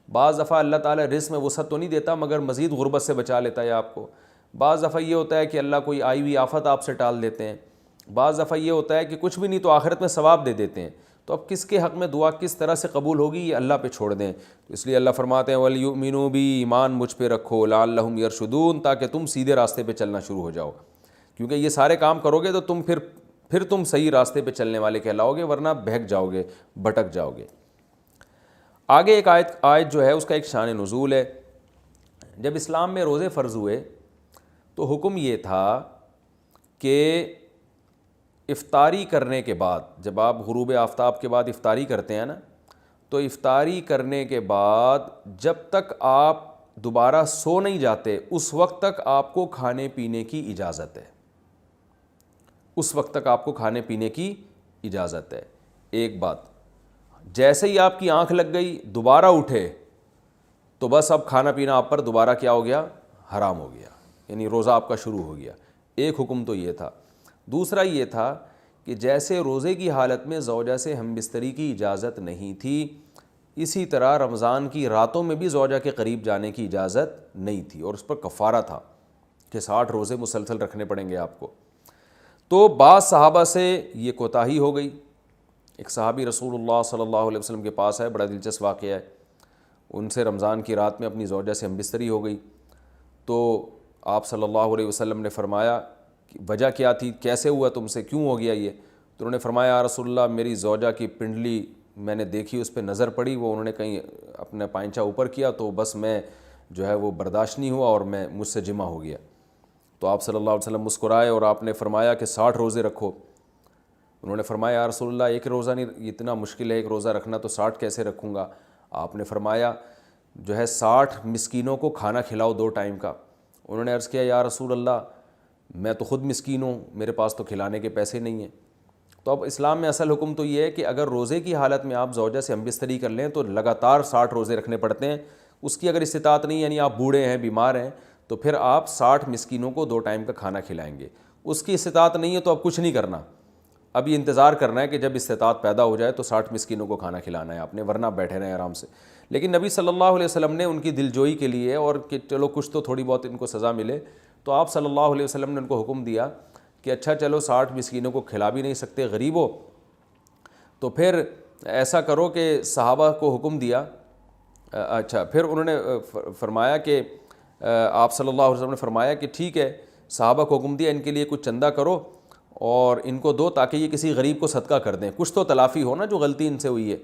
بعض دفعہ اللہ تعالیٰ رزق میں وسعت تو نہیں دیتا مگر مزید غربت سے بچا لیتا ہے آپ کو۔ بعض دفعہ یہ ہوتا ہے کہ اللہ کوئی آئی ہوئی آفت آپ سے ٹال دیتے ہیں۔ بعض دفعہ یہ ہوتا ہے کہ کچھ بھی نہیں تو آخرت میں ثواب دے دیتے ہیں۔ تو اب کس کے حق میں دعا کس طرح سے قبول ہوگی یہ اللہ پہ چھوڑ دیں۔ تو اس لیے اللہ فرماتے ہیں وَلْيُؤْمِنُوا بِي، ایمان مجھ پہ رکھو، لَعَلَّهُمْ يَرْشُدُونَ، تاکہ تم سیدھے راستے پہ چلنا شروع ہو جاؤ، کیونکہ یہ سارے کام کرو گے تو تم پھر تم صحیح راستے پہ چلنے والے کہلاؤ گے، ورنہ بہک جاؤ گے، بھٹک جاؤ گے۔ آگے ایک آیت جو ہے اس کا ایک شان نزول ہے۔ جب اسلام میں روزے فرض ہوئے تو حکم یہ تھا کہ افطاری کرنے کے بعد، جب آپ غروب آفتاب کے بعد افطاری کرتے ہیں نا، تو افطاری کرنے کے بعد جب تک آپ دوبارہ سو نہیں جاتے اس وقت تک آپ کو کھانے پینے کی اجازت ہے، اس وقت تک آپ کو کھانے پینے کی اجازت ہے۔ ایک بات، جیسے ہی آپ کی آنکھ لگ گئی دوبارہ اٹھے تو بس اب کھانا پینا آپ پر دوبارہ کیا ہو گیا؟ حرام ہو گیا، یعنی روزہ آپ کا شروع ہو گیا۔ ایک حکم تو یہ تھا۔ دوسرا یہ تھا کہ جیسے روزے کی حالت میں زوجہ سے ہم بستری کی اجازت نہیں تھی، اسی طرح رمضان کی راتوں میں بھی زوجہ کے قریب جانے کی اجازت نہیں تھی، اور اس پر کفارہ تھا کہ 60 روزے مسلسل رکھنے پڑیں گے آپ کو۔ تو بعض صحابہ سے یہ کوتاہی ہو گئی۔ ایک صحابی رسول اللہ صلی اللہ علیہ وسلم کے پاس ہے، بڑا دلچسپ واقعہ ہے، ان سے رمضان کی رات میں اپنی زوجہ سے ہم بستری ہو گئی، تو آپ صلی اللہ علیہ وسلم نے فرمایا کہ وجہ کیا تھی، کیسے ہوا تم سے، کیوں ہو گیا یہ؟ تو انہوں نے فرمایا یا رسول اللہ میری زوجہ کی پنڈلی میں نے دیکھی، اس پہ نظر پڑی، وہ انہوں نے کہیں اپنا پائنچہ اوپر کیا تو بس میں جو ہے وہ برداشت نہیں ہوا اور مجھ سے جمع ہو گیا۔ تو آپ صلی اللہ علیہ وسلم مسکرائے اور آپ نے فرمایا کہ 60 روزے رکھو۔ انہوں نے فرمایا یا رسول اللہ ایک روزہ نہیں، اتنا مشکل ہے ایک روزہ رکھنا، تو 60 کیسے رکھوں گا؟ آپ نے فرمایا جو ہے 60 مسکینوں کو کھانا کھلاؤ 2 ٹائم کا۔ انہوں نے عرض کیا یا رسول اللہ میں تو خود مسکین ہوں، میرے پاس تو کھلانے کے پیسے نہیں ہیں۔ تو اب اسلام میں اصل حکم تو یہ ہے کہ اگر روزے کی حالت میں آپ زوجہ سے ہم بستری کر لیں تو لگاتار 60 روزے رکھنے پڑتے ہیں۔ اس کی اگر استطاعت نہیں، یعنی آپ بوڑھے ہیں، بیمار ہیں، تو پھر آپ 60 مسکینوں کو 2 ٹائم کا کھانا کھلائیں گے۔ اس کی استطاعت نہیں ہے تو اب کچھ نہیں کرنا، اب یہ انتظار کرنا ہے کہ جب استطاعت پیدا ہو جائے تو 60 مسکینوں کو کھانا کھلانا ہے آپ نے، ورنہ بیٹھے رہیں آرام سے۔ لیکن نبی صلی اللہ علیہ وسلم نے ان کی دل جوئی کے لیے اور کہ چلو کچھ تو تھوڑی بہت ان کو سزا ملے، تو آپ صلی اللہ علیہ وسلم نے ان کو حکم دیا کہ اچھا چلو 60 مسکینوں کو کھلا بھی نہیں سکتے، غریب ہو، تو پھر ایسا کرو کہ صحابہ کو حکم دیا اچھا پھر انہوں نے فرمایا کہ آپ صلی اللہ علیہ وسلم نے فرمایا کہ ٹھیک ہے، صحابہ کو حکم دیا ان کے لیے کچھ چندہ کرو اور ان کو دو تاکہ یہ کسی غریب کو صدقہ کر دیں، کچھ تو تلافی ہو نا جو غلطی ان سے ہوئی ہے۔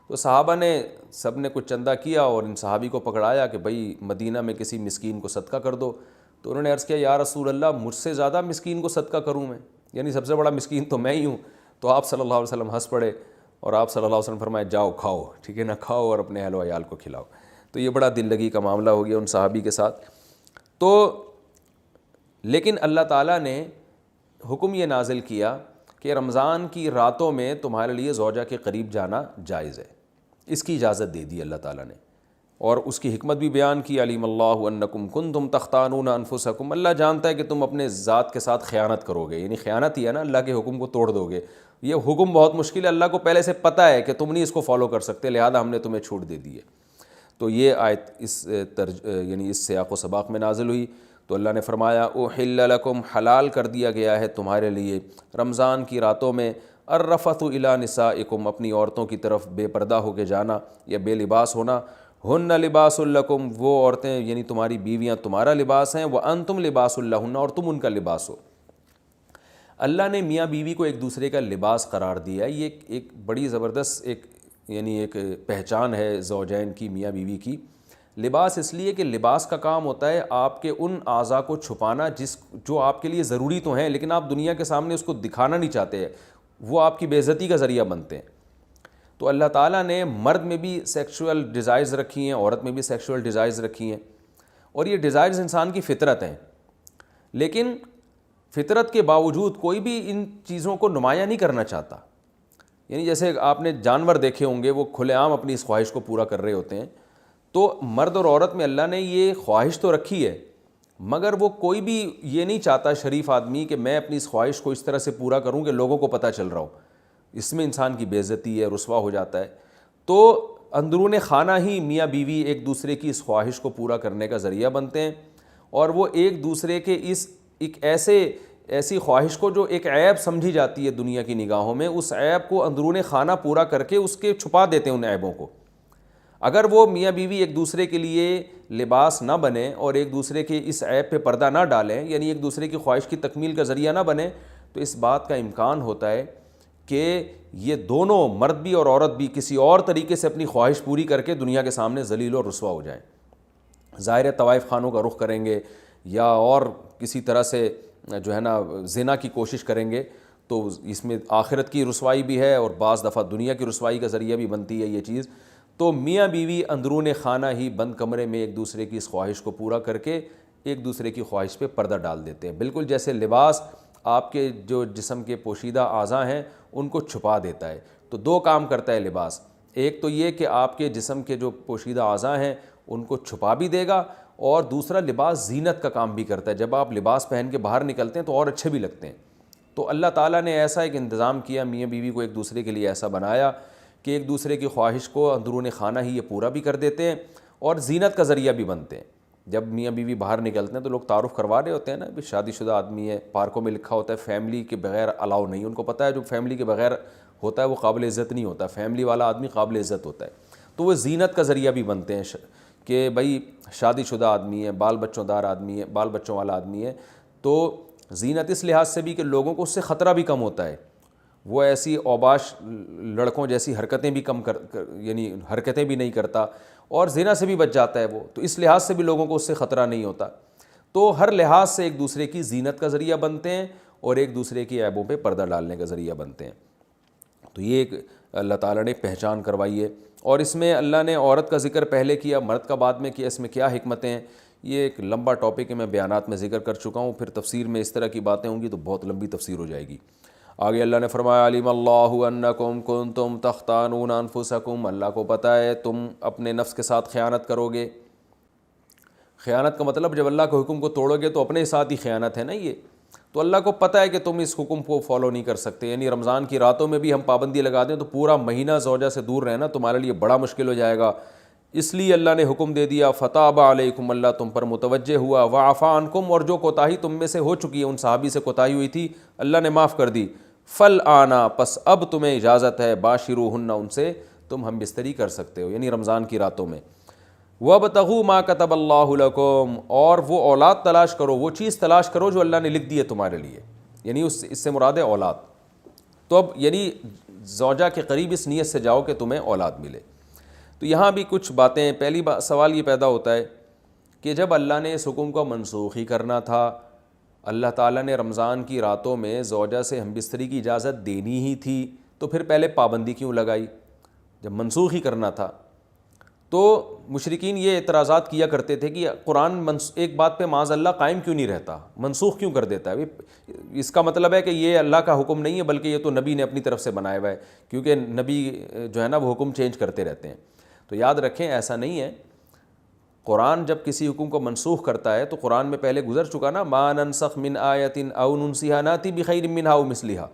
تو صحابہ نے سب نے کچھ چندہ کیا اور ان صحابی کو پکڑایا کہ بھائی مدینہ میں کسی مسکین کو صدقہ کر دو۔ تو انہوں نے عرض کیا یا رسول اللہ مجھ سے زیادہ مسکین کو صدقہ کروں میں، یعنی سب سے بڑا مسکین تو میں ہی ہوں۔ تو آپ صلی اللہ علیہ وسلم ہنس پڑے اور آپ صلی اللہ علیہ وسلم فرمایا جاؤ کھاؤ، ٹھیک ہے نا، کھاؤ اور اپنے اہل و عیال کو کھلاؤ۔ تو یہ بڑا دل لگی کا معاملہ ہو گیا ان صحابی کے ساتھ۔ تو لیکن اللہ تعالیٰ نے حکم یہ نازل کیا کہ رمضان کی راتوں میں تمہارے لیے زوجہ کے قریب جانا جائز ہے، اس کی اجازت دے دی اللہ تعالیٰ نے، اور اس کی حکمت بھی بیان کی۔ علیم اللہ انکم کنتم تختانون انفسکم، اللہ جانتا ہے کہ تم اپنے ذات کے ساتھ خیانت کرو گے، یعنی خیانت ہی ہے نا، اللہ کے حکم کو توڑ دو گے۔ یہ حکم بہت مشکل ہے، اللہ کو پہلے سے پتہ ہے کہ تم نہیں اس کو فالو کر سکتے، لہذا ہم نے تمہیں چھوٹ دے دی ہے۔ تو یہ آیت یعنی اس سیاق و سباق میں نازل ہوئی۔ تو اللہ نے فرمایا احل لکم، حلال کر دیا گیا ہے تمہارے لیے رمضان کی راتوں میں، الرفث الی نسائکم، اپنی عورتوں کی طرف بے پردہ ہو کے جانا یا بے لباس ہونا، ہن لباس لکم، وہ عورتیں یعنی تمہاری بیویاں تمہارا لباس ہیں، وانتم لباس لہن، اور تم ان کا لباس ہو۔ اللہ نے میاں بیوی کو ایک دوسرے کا لباس قرار دیا، یہ ایک بڑی زبردست ایک پہچان ہے زوجین کی، میاں بیوی کی۔ لباس اس لیے کہ لباس کا کام ہوتا ہے آپ کے ان اعضاء کو چھپانا جو آپ کے لیے ضروری تو ہیں لیکن آپ دنیا کے سامنے اس کو دکھانا نہیں چاہتے، وہ آپ کی بے عزتی کا ذریعہ بنتے ہیں۔ تو اللہ تعالیٰ نے مرد میں بھی سیکشول ڈیزائرز رکھی ہیں، عورت میں بھی سیکشول ڈیزائرز رکھی ہیں، اور یہ ڈیزائرز انسان کی فطرت ہیں، لیکن فطرت کے باوجود کوئی بھی ان چیزوں کو نمایاں نہیں کرنا چاہتا۔ یعنی جیسے آپ نے جانور دیکھے ہوں گے، وہ کھلے عام اپنی اس خواہش کو پورا کر رہے ہوتے ہیں، تو مرد اور عورت میں اللہ نے یہ خواہش تو رکھی ہے، مگر وہ کوئی بھی یہ نہیں چاہتا شریف آدمی کہ میں اپنی اس خواہش کو اس طرح سے پورا کروں کہ لوگوں کو پتہ چل رہا ہو، اس میں انسان کی بے عزتی ہے، رسوا ہو جاتا ہے۔ تو اندرون خانہ ہی میاں بیوی ایک دوسرے کی اس خواہش کو پورا کرنے کا ذریعہ بنتے ہیں، اور وہ ایک دوسرے کے ایک ایسی خواہش کو جو ایک عیب سمجھی جاتی ہے دنیا کی نگاہوں میں، اس عیب کو اندرون خانہ پورا کر کے اس کے چھپا دیتے ہیں ان عیبوں کو۔ اگر وہ میاں بیوی ایک دوسرے کے لیے لباس نہ بنے اور ایک دوسرے کے اس عیب پہ پردہ نہ ڈالیں، یعنی ایک دوسرے کی خواہش کی تکمیل کا ذریعہ نہ بنے، تو اس بات کا امکان ہوتا ہے کہ یہ دونوں مرد بھی اور عورت بھی کسی اور طریقے سے اپنی خواہش پوری کر کے دنیا کے سامنے ذلیل اور رسوا ہو جائیں۔ ظاہر طوائف خانوں کا رخ کریں گے یا اور کسی طرح سے جو ہے نا زنا کی کوشش کریں گے، تو اس میں آخرت کی رسوائی بھی ہے اور بعض دفعہ دنیا کی رسوائی کا ذریعہ بھی بنتی ہے یہ چیز۔ تو میاں بیوی اندرون خانہ ہی بند کمرے میں ایک دوسرے کی اس خواہش کو پورا کر کے ایک دوسرے کی خواہش پہ پردہ ڈال دیتے ہیں، بالکل جیسے لباس آپ کے جو جسم کے پوشیدہ اعضاء ہیں ان کو چھپا دیتا ہے۔ تو دو کام کرتا ہے لباس، ایک تو یہ کہ آپ کے جسم کے جو پوشیدہ اعضاء ہیں ان کو چھپا بھی دے گا، اور دوسرا لباس زینت کا کام بھی کرتا ہے، جب آپ لباس پہن کے باہر نکلتے ہیں تو اور اچھے بھی لگتے ہیں۔ تو اللہ تعالیٰ نے ایسا ایک انتظام کیا، میاں بیوی کو ایک دوسرے کے لیے ایسا بنایا کہ ایک دوسرے کی خواہش کو اندرون خانہ ہی یہ پورا بھی کر دیتے ہیں اور زینت کا ذریعہ بھی بنتے ہیں۔ جب میاں بیوی باہر نکلتے ہیں تو لوگ تعارف کروا رہے ہوتے ہیں نا، شادی شدہ آدمی ہے، پارکوں میں لکھا ہوتا ہے فیملی کے بغیر الاؤ نہیں، ان کو پتہ ہے جو فیملی کے بغیر ہوتا ہے وہ قابل عزت نہیں ہوتا، فیملی والا آدمی قابل عزت ہوتا ہے۔ تو وہ زینت کا ذریعہ بھی بنتے ہیں کہ بھائی شادی شدہ آدمی ہے، بال بچوں دار آدمی ہے، بال بچوں والا آدمی ہے، تو زینت اس لحاظ سے بھی کہ لوگوں کو اس سے خطرہ بھی کم ہوتا ہے، وہ ایسی اوباش لڑکوں جیسی حرکتیں بھی یعنی حرکتیں بھی نہیں کرتا، اور زنا سے بھی بچ جاتا ہے وہ، تو اس لحاظ سے بھی لوگوں کو اس سے خطرہ نہیں ہوتا۔ تو ہر لحاظ سے ایک دوسرے کی زینت کا ذریعہ بنتے ہیں اور ایک دوسرے کی عیبوں پہ پردہ ڈالنے کا ذریعہ بنتے ہیں۔ تو یہ ایک اللہ تعالیٰ نے پہچان کروائی ہے، اور اس میں اللہ نے عورت کا ذکر پہلے کیا، مرد کا بعد میں کیا، اس میں کیا حکمتیں ہیں، یہ ایک لمبا ٹاپک ہے، میں بیانات میں ذکر کر چکا ہوں، پھر تفسیر میں اس طرح کی باتیں ہوں گی تو بہت لمبی تفسیر ہو جائے گی۔ آگے اللہ نے فرمایا علیم اللہ انکم کنتم تختانون انفسکم، اللہ کو پتہ ہے تم اپنے نفس کے ساتھ خیانت کرو گے۔ خیانت کا مطلب جب اللہ کے حکم کو توڑو گے تو اپنے ساتھ ہی خیانت ہے نا یہ، تو اللہ کو پتہ ہے کہ تم اس حکم کو فالو نہیں کر سکتے، یعنی رمضان کی راتوں میں بھی ہم پابندی لگا دیں تو پورا مہینہ زوجہ سے دور رہنا تمہارے لیے بڑا مشکل ہو جائے گا، اس لیے اللہ نے حکم دے دیا فتاب علیکم، اللہ تم پر متوجہ ہوا، وعفا عنکم، اور جو کوتاہی تم میں سے ہو چکی ہے، ان صحابی سے کوتاہی ہوئی تھی اللہ نے معاف کر دی، فالآن، پس اب تمہیں اجازت ہے، باشروہن، ان سے تم ہم بستری کر سکتے ہو، یعنی رمضان کی راتوں میں۔ وَابْتَغُوا مَا كَتَبَ اللَّهُ لَكُمْ، اور وہ اولاد تلاش کرو، وہ چیز تلاش کرو جو اللہ نے لکھ دی ہے تمہارے لیے، یعنی اس سے مراد ہے اولاد۔ تو اب یعنی زوجہ کے قریب اس نیت سے جاؤ کہ تمہیں اولاد ملے۔ تو یہاں بھی کچھ باتیں، پہلی سوال یہ پیدا ہوتا ہے کہ جب اللہ نے اس حکم کو منسوخ ہی کرنا تھا، اللہ تعالیٰ نے رمضان کی راتوں میں زوجہ سے ہم بستری کی اجازت دینی ہی تھی، تو پھر پہلے پابندی کیوں لگائی جب منسوخ ہی کرنا تھا؟ تو مشرکین یہ اعتراضات کیا کرتے تھے کہ قرآن ایک بات پہ معاذ اللہ قائم کیوں نہیں رہتا، منسوخ کیوں کر دیتا ہے؟ اس کا مطلب ہے کہ یہ اللہ کا حکم نہیں ہے بلکہ یہ تو نبی نے اپنی طرف سے بنایا ہوا ہے، کیونکہ نبی جو ہے نا وہ حکم چینج کرتے رہتے ہیں۔ تو یاد رکھیں ایسا نہیں ہے، قرآن جب کسی حکم کو منسوخ کرتا ہے تو قرآن میں پہلے گزر چکا نا، ما ننسخ من آیت او ننسیھا ناتی بخیر منھا او مثلھا۔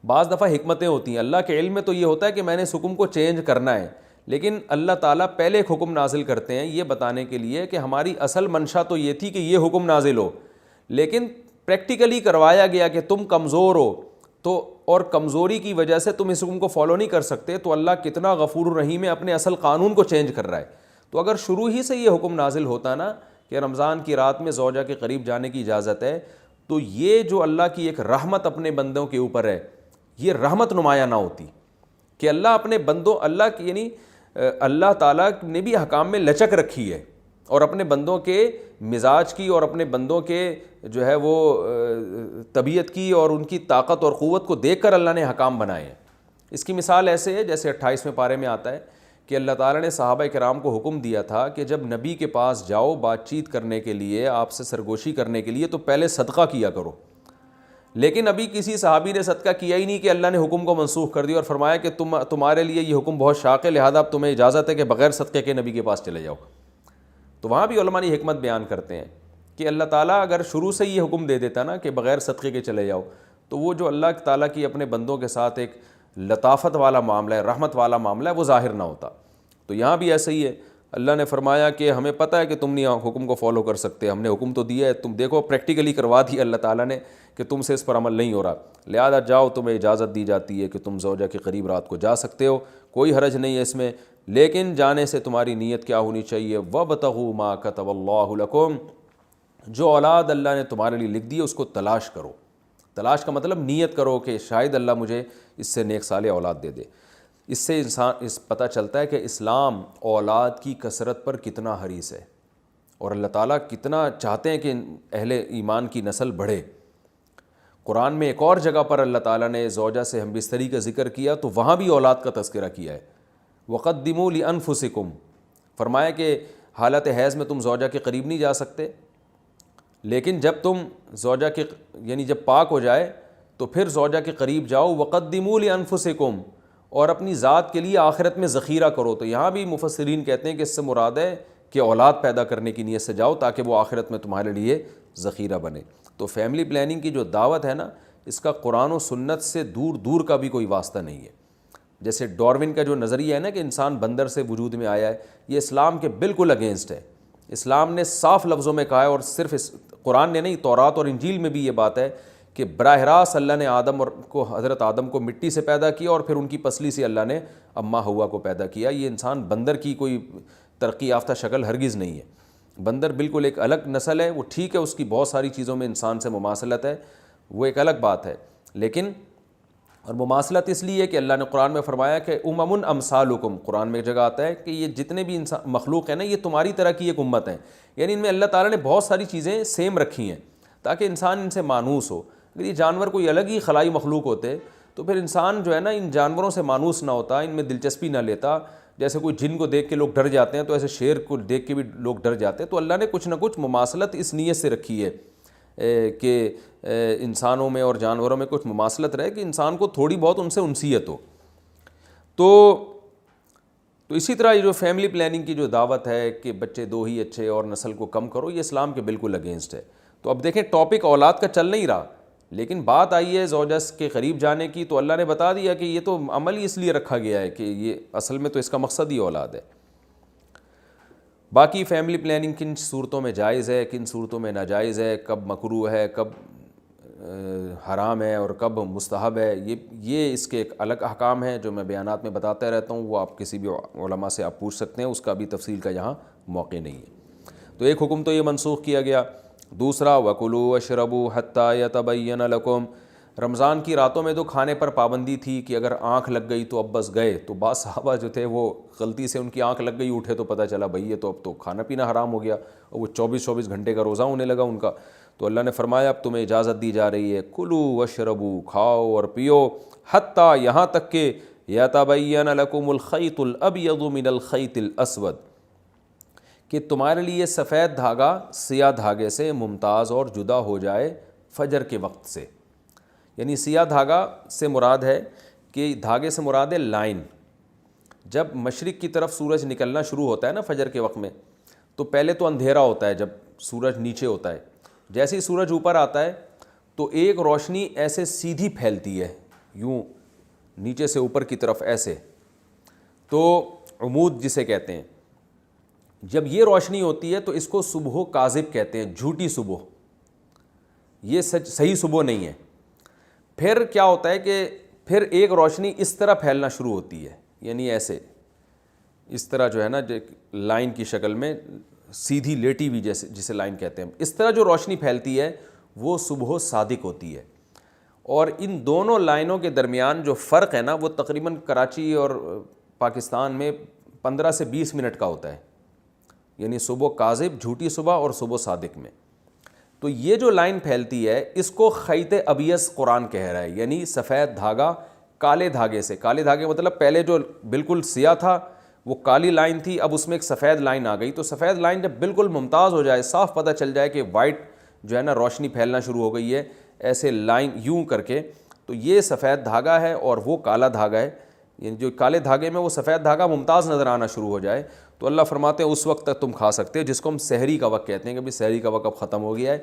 بعض دفعہ حکمتیں ہوتی ہیں، اللہ کے علم میں تو یہ ہوتا ہے کہ میں نے اس حکم کو چینج کرنا ہے، لیکن اللہ تعالیٰ پہلے ایک حکم نازل کرتے ہیں یہ بتانے کے لیے کہ ہماری اصل منشا تو یہ تھی کہ یہ حکم نازل ہو، لیکن پریکٹیکلی کروایا گیا کہ تم کمزور ہو تو، اور کمزوری کی وجہ سے تم اس حکم کو فالو نہیں کر سکتے، تو اللہ کتنا غفور الرحیم ہے، اپنے اصل قانون کو چینج کر رہا ہے۔ تو اگر شروع ہی سے یہ حکم نازل ہوتا نا کہ رمضان کی رات میں زوجہ کے قریب جانے کی اجازت ہے، تو یہ جو اللہ کی ایک رحمت اپنے بندوں کے اوپر ہے، یہ رحمت نمایاں نہ ہوتی کہ اللہ اپنے بندوں، اللہ کی یعنی اللہ تعالیٰ نے بھی حکام میں لچک رکھی ہے، اور اپنے بندوں کے مزاج کی اور اپنے بندوں کے جو ہے وہ طبیعت کی اور ان کی طاقت اور قوت کو دیکھ کر اللہ نے حکام بنائے ہیں۔ اس کی مثال ایسے ہے جیسے 28ویں پارے میں آتا ہے کہ اللہ تعالیٰ نے صحابہ کرام کو حکم دیا تھا کہ جب نبی کے پاس جاؤ بات چیت کرنے کے لیے، آپ سے سرگوشی کرنے کے لیے، تو پہلے صدقہ کیا کرو، لیکن ابھی کسی صحابی نے صدقہ کیا ہی نہیں کہ اللہ نے حکم کو منسوخ کر دیا اور فرمایا کہ تمہارے لیے یہ حکم بہت شاق ہے، لہذا اب تمہیں اجازت ہے کہ بغیر صدقے کے نبی کے پاس چلے جاؤ۔ تو وہاں بھی علماء نے حکمت بیان کرتے ہیں کہ اللہ تعالیٰ اگر شروع سے یہ حکم دے دیتا نا کہ بغیر صدقے کے چلے جاؤ، تو وہ جو اللہ تعالیٰ کی اپنے بندوں کے ساتھ ایک لطافت والا معاملہ ہے، رحمت والا معاملہ ہے، وہ ظاہر نہ ہوتا۔ تو یہاں بھی ایسا ہی ہے، اللہ نے فرمایا کہ ہمیں پتہ ہے کہ تم نہیں حکم کو فالو کر سکتے، ہم نے حکم تو دیا ہے، تم دیکھو پریکٹیکلی کروا دیا اللہ تعالیٰ نے کہ تم سے اس پر عمل نہیں ہو رہا، لہذا جاؤ، تمہیں اجازت دی جاتی ہے کہ تم زوجہ کے قریب رات کو جا سکتے ہو، کوئی حرج نہیں ہے اس میں، لیکن جانے سے تمہاری نیت کیا ہونی چاہیے؟ وَابْتَغُوا مَا كَتَبَ اللَّهُ لَكُمْ، جو اولاد اللہ نے تمہارے لیے لکھ دی ہے اس کو تلاش کرو۔ تلاش کا مطلب نیت کرو کہ شاید اللہ مجھے اس سے نیک صالح اولاد دے دے۔ اس سے اس پتہ چلتا ہے کہ اسلام اولاد کی کثرت پر کتنا حریص ہے، اور اللہ تعالیٰ کتنا چاہتے ہیں کہ اہل ایمان کی نسل بڑھے۔ قرآن میں ایک اور جگہ پر اللہ تعالیٰ نے زوجہ سے ہم بستری کا ذکر کیا تو وہاں بھی اولاد کا تذکرہ کیا ہے۔ وَقَدِّمُوا لِأَنفُسِكُمْ، فرمایا کہ حالت حیض میں تم زوجہ کے قریب نہیں جا سکتے، لیکن جب تم زوجہ کے یعنی جب پاک ہو جائے تو پھر زوجہ کے قریب جاؤ۔ وَقَدِّمُوا لِأَنفُسِكُمْ، اور اپنی ذات کے لیے آخرت میں ذخیرہ کرو۔ تو یہاں بھی مفسرین کہتے ہیں کہ اس سے مراد ہے کہ اولاد پیدا کرنے کی نیت سے جاؤ تاکہ وہ آخرت میں تمہارے لیے ذخیرہ بنے۔ تو فیملی پلاننگ کی جو دعوت ہے نا، اس کا قرآن و سنت سے دور دور کا بھی کوئی واسطہ نہیں ہے۔ جیسے ڈاروین کا جو نظریہ ہے نا کہ انسان بندر سے وجود میں آیا ہے، یہ اسلام کے بالکل اگینسٹ ہے۔ اسلام نے صاف لفظوں میں کہا ہے، اور صرف قرآن نے نہیں، تورات اور انجیل میں بھی یہ بات ہے کہ براہ راست اللہ نے حضرت آدم کو مٹی سے پیدا کیا، اور پھر ان کی پسلی سے اللہ نے اماں حوا کو پیدا کیا۔ یہ انسان بندر کی کوئی ترقی یافتہ شکل ہرگز نہیں ہے۔ بندر بالکل ایک الگ نسل ہے، وہ ٹھیک ہے اس کی بہت ساری چیزوں میں انسان سے مماثلت ہے، وہ ایک الگ بات ہے، لیکن اور مماثلت اس لیے کہ اللہ نے قرآن میں فرمایا کہ امم امثالکم، قرآن میں ایک جگہ آتا ہے کہ یہ جتنے بھی انسان مخلوق ہیں نا، یہ تمہاری طرح کی ایک امت ہیں، یعنی ان میں اللہ تعالیٰ نے بہت ساری چیزیں سیم رکھی ہیں تاکہ انسان ان سے مانوس ہو۔ اگر یہ جانور کوئی الگ ہی خلائی مخلوق ہوتے تو پھر انسان جو ہے نا ان جانوروں سے مانوس نہ ہوتا، ان میں دلچسپی نہ لیتا۔ جیسے کوئی جن کو دیکھ کے لوگ ڈر جاتے ہیں تو ایسے شیر کو دیکھ کے بھی لوگ ڈر جاتے ہیں۔ تو اللہ نے کچھ نہ کچھ مماثلت اس نیت سے رکھی ہے کہ انسانوں میں اور جانوروں میں کچھ مماثلت رہے، کہ انسان کو تھوڑی بہت ان سے انسیت ہو۔ تو اسی طرح یہ جو فیملی پلاننگ کی جو دعوت ہے کہ بچے دو ہی اچھے اور نسل کو کم کرو، یہ اسلام کے بالکل اگینسٹ ہے۔ تو اب دیکھیں ٹاپک اولاد کا چل نہیں رہا، لیکن بات آئی ہے زوجہ کے قریب جانے کی، تو اللہ نے بتا دیا کہ یہ تو عمل ہی اس لیے رکھا گیا ہے کہ یہ اصل میں تو اس کا مقصد ہی اولاد ہے۔ باقی فیملی پلاننگ کن صورتوں میں جائز ہے، کن صورتوں میں ناجائز ہے، کب مکروہ ہے، کب حرام ہے اور کب مستحب ہے، یہ اس کے ایک الگ احکام ہیں جو میں بیانات میں بتاتا رہتا ہوں، وہ آپ کسی بھی علماء سے آپ پوچھ سکتے ہیں، اس کا بھی تفصیل کا یہاں موقع نہیں ہے۔ تو ایک حکم تو یہ منسوخ کیا گیا۔ دوسرا وَكُلُوا وَاشْرَبُوا حَتَّى يَتَبَيَّنَ لَكُمْ، رمضان کی راتوں میں تو کھانے پر پابندی تھی کہ اگر آنکھ لگ گئی تو اب بس گئے، تو بعض صحابہ جو تھے وہ غلطی سے ان کی آنکھ لگ گئی، اٹھے تو پتہ چلا بھئی یہ تو اب تو کھانا پینا حرام ہو گیا، اور وہ 24 گھنٹے کا روزہ ہونے لگا ان کا۔ تو اللہ نے فرمایا اب تمہیں اجازت دی جا رہی ہے، کلوا واشربوا، کھاؤ اور پیو، حتیٰ یہاں تک کہ یتبین لکم الخیط الابیض من الخیط الاسود، کہ تمہارے لیے سفید دھاگا سیاہ دھاگے سے ممتاز اور جدا ہو جائے فجر کے وقت سے۔ یعنی سیاہ دھاگا سے مراد ہے کہ دھاگے سے مراد ہے لائن۔ جب مشرق کی طرف سورج نکلنا شروع ہوتا ہے نا فجر کے وقت میں، تو پہلے تو اندھیرا ہوتا ہے جب سورج نیچے ہوتا ہے، جیسے ہی سورج اوپر آتا ہے تو ایک روشنی ایسے سیدھی پھیلتی ہے، یوں نیچے سے اوپر کی طرف ایسے، تو عمود جسے کہتے ہیں۔ جب یہ روشنی ہوتی ہے تو اس کو صبح کاذب کہتے ہیں، جھوٹی صبح، یہ صحیح صبح نہیں ہے۔ پھر کیا ہوتا ہے کہ پھر ایک روشنی اس طرح پھیلنا شروع ہوتی ہے، یعنی ایسے اس طرح جو ہے نا لائن کی شکل میں سیدھی لیٹی ہوئی، جسے لائن کہتے ہیں، اس طرح جو روشنی پھیلتی ہے وہ صبح صادق ہوتی ہے۔ اور ان دونوں لائنوں کے درمیان جو فرق ہے نا وہ تقریباً کراچی اور پاکستان میں 15 سے 20 منٹ کا ہوتا ہے، یعنی صبح کاذب جھوٹی صبح اور صبح صادق میں۔ تو یہ جو لائن پھیلتی ہے اس کو خیط ابیض قرآن کہہ رہا ہے، یعنی سفید دھاگا کالے دھاگے سے، کالے دھاگے مطلب پہلے جو بالکل سیاہ تھا وہ کالی لائن تھی، اب اس میں ایک سفید لائن آ گئی، تو سفید لائن جب بالکل ممتاز ہو جائے، صاف پتہ چل جائے کہ وائٹ جو ہے نا روشنی پھیلنا شروع ہو گئی ہے ایسے لائن یوں کر کے، تو یہ سفید دھاگا ہے اور وہ کالا دھاگا ہے، یعنی جو کالے دھاگے میں وہ سفید دھاگا ممتاز نظر آنا شروع ہو جائے تو اللہ فرماتے ہیں اس وقت تک تم کھا سکتے ہو، جس کو ہم سحری کا وقت کہتے ہیں کہ بھی سحری کا وقت اب ختم ہو گیا ہے،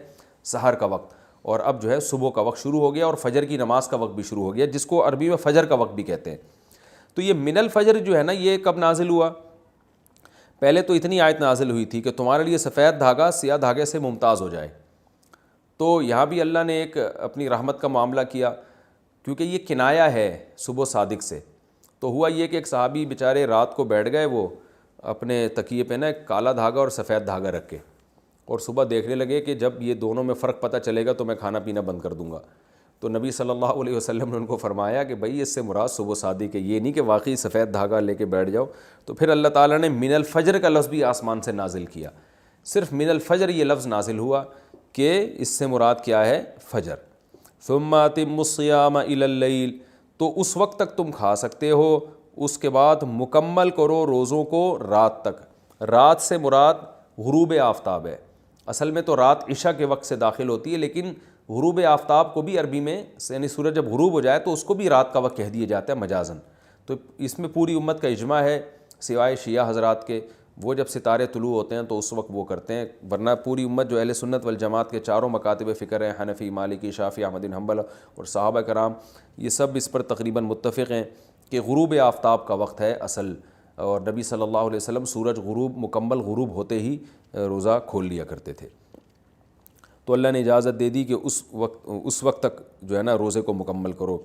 سحر کا وقت، اور اب جو ہے صبح کا وقت شروع ہو گیا اور فجر کی نماز کا وقت بھی شروع ہو گیا، جس کو عربی میں فجر کا وقت بھی کہتے ہیں۔ تو یہ من الفجر جو ہے نا یہ کب نازل ہوا؟ پہلے تو اتنی آیت نازل ہوئی تھی کہ تمہارے لیے سفید دھاگا سیاہ دھاگے سے ممتاز ہو جائے، تو یہاں بھی اللہ نے ایک اپنی رحمت کا معاملہ کیا، کیونکہ یہ کنایا ہے صبح صادق سے۔ تو ہوا یہ کہ ایک صحابی بیچارے رات کو بیٹھ گئے، وہ اپنے تکیے پہ نا ایک کالا دھاگا اور سفید دھاگا رکھ کے، اور صبح دیکھنے لگے کہ جب یہ دونوں میں فرق پتہ چلے گا تو میں کھانا پینا بند کر دوں گا۔ تو نبی صلی اللہ علیہ وسلم نے ان کو فرمایا کہ بھئی اس سے مراد صبح صادق ہے، یہ نہیں کہ واقعی سفید دھاگا لے کے بیٹھ جاؤ۔ تو پھر اللہ تعالیٰ نے من الفجر کا لفظ بھی آسمان سے نازل کیا، صرف من الفجر یہ لفظ نازل ہوا کہ اس سے مراد کیا ہے؟ فجر۔ ثم اتموا الصیام الی اللیل، تو اس وقت تک تم کھا سکتے ہو، اس کے بعد مکمل کرو روزوں کو رات تک۔ رات سے مراد غروب آفتاب ہے، اصل میں تو رات عشاء کے وقت سے داخل ہوتی ہے، لیکن غروب آفتاب کو بھی عربی میں یعنی سورج جب غروب ہو جائے تو اس کو بھی رات کا وقت کہہ دیا جاتا ہے مجازن۔ تو اس میں پوری امت کا اجماع ہے سوائے شیعہ حضرات کے، وہ جب ستارے طلوع ہوتے ہیں تو اس وقت وہ کرتے ہیں، ورنہ پوری امت جو اہل سنت والجماعت کے چاروں مکاتب فکر ہیں، حنفی، مالکی، شافعی، احمد بن حنبل اور صحابہ کرام، یہ سب اس پر تقریباً متفق ہیں کہ غروب آفتاب کا وقت ہے اصل، اور نبی صلی اللہ علیہ وسلم سورج مکمل غروب ہوتے ہی روزہ کھول لیا کرتے تھے۔ تو اللہ نے اجازت دے دی کہ اس وقت تک جو ہے نا روزے کو مکمل کرو۔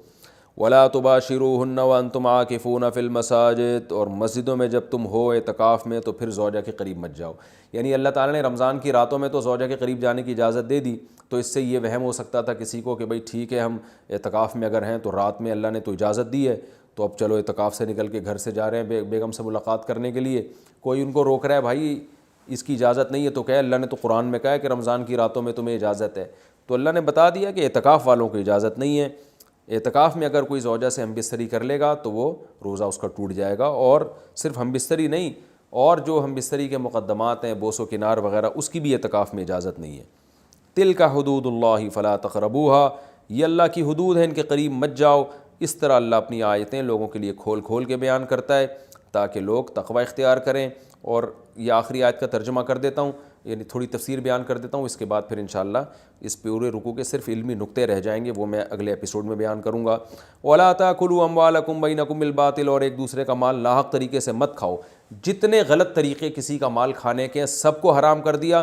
وَلَا تُبَاشِرُوهُنَّ وَأَنْتُمْ عَاكِفُونَ فِي الْمَسَاجِدِ، اور مسجدوں میں جب تم ہو اعتکاف میں تو پھر زوجہ کے قریب مت جاؤ۔ یعنی اللہ تعالیٰ نے رمضان کی راتوں میں تو زوجہ کے قریب جانے کی اجازت دے دی، تو اس سے یہ وہم ہو سکتا تھا کسی کو کہ بھئی ٹھیک ہے ہم اعتکاف میں اگر ہیں تو رات میں اللہ نے تو اجازت دی ہے تو اب چلو اعتکاف سے نکل کے گھر سے جا رہے ہیں بیگم سے ملاقات کرنے کے لیے، کوئی ان کو روک رہا ہے بھائی اس کی اجازت نہیں ہے، تو کہے اللہ نے تو قرآن میں کہا ہے کہ رمضان کی راتوں میں تمہیں اجازت ہے، تو اللہ نے بتا دیا کہ اعتکاف والوں کو اجازت نہیں ہے۔ اعتکاف میں اگر کوئی زوجہ سے ہم بستری کر لے گا تو وہ روزہ اس کا ٹوٹ جائے گا، اور صرف ہم بستری نہیں، اور جو ہم بستری کے مقدمات ہیں بوس و کنار وغیرہ اس کی بھی اعتکاف میں اجازت نہیں ہے۔ تلک حدود اللہ فلا تقربوها، یہ اللہ کی حدود ہیں، ان کے قریب مت جاؤ۔ اس طرح اللہ اپنی آیتیں لوگوں کے لیے کھول کھول کے بیان کرتا ہے تاکہ لوگ تقوی اختیار کریں۔ اور یہ آخری آیت کا ترجمہ کر دیتا ہوں، یعنی تھوڑی تفسیر بیان کر دیتا ہوں، اس کے بعد پھر انشاءاللہ اس پورے رکوع کے صرف علمی نقطے رہ جائیں گے، وہ میں اگلے ایپیسوڈ میں بیان کروں گا۔ وَلَا تَأْكُلُوا أَمْوَالَكُمْ بَيْنَكُمْ بِالْبَاطِلِ، اور ایک دوسرے کا مال ناحق طریقے سے مت کھاؤ۔ جتنے غلط طریقے کسی کا مال کھانے کے ہیں سب کو حرام کر دیا،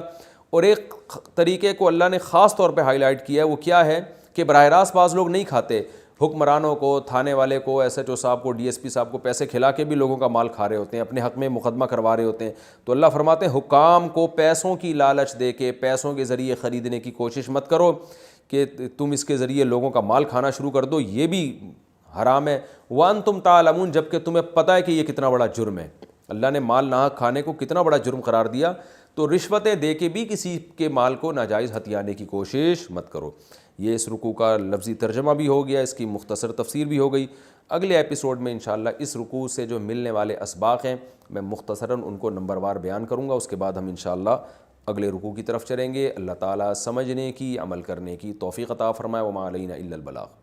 اور ایک طریقے کو اللہ نے خاص طور پہ ہائی لائٹ کیا ہے، وہ کیا ہے کہ براہ راست بعض لوگ نہیں کھاتے، حکمرانوں کو، تھانے والے کو، ایس ایچ او صاحب کو، ڈی ایس پی صاحب کو پیسے کھلا کے بھی لوگوں کا مال کھا رہے ہوتے ہیں، اپنے حق میں مقدمہ کروا رہے ہوتے ہیں. تو اللہ فرماتے ہیں حکام کو پیسوں کی لالچ دے کے، پیسوں کے ذریعے خریدنے کی کوشش مت کرو کہ تم اس کے ذریعے لوگوں کا مال کھانا شروع کر دو، یہ بھی حرام ہے. وانتم تعلمون، جب کہ تمہیں پتہ ہے کہ یہ کتنا بڑا جرم ہے. اللہ نے مال ناحق کھانے کو کتنا بڑا جرم قرار دیا، تو رشوتیں دے کے بھی کسی کے مال کو ناجائز ہتھیانے کی کوشش مت کرو. یہ اس رکوع کا لفظی ترجمہ بھی ہو گیا، اس کی مختصر تفسیر بھی ہو گئی. اگلے ایپیسوڈ میں انشاءاللہ اس رکوع سے جو ملنے والے اسباق ہیں میں مختصراً ان کو نمبر وار بیان کروں گا. اس کے بعد ہم انشاءاللہ اگلے رکوع کی طرف چلیں گے. اللہ تعالیٰ سمجھنے کی، عمل کرنے کی توفیق عطا فرمائے. وما علینا الا البلاغ.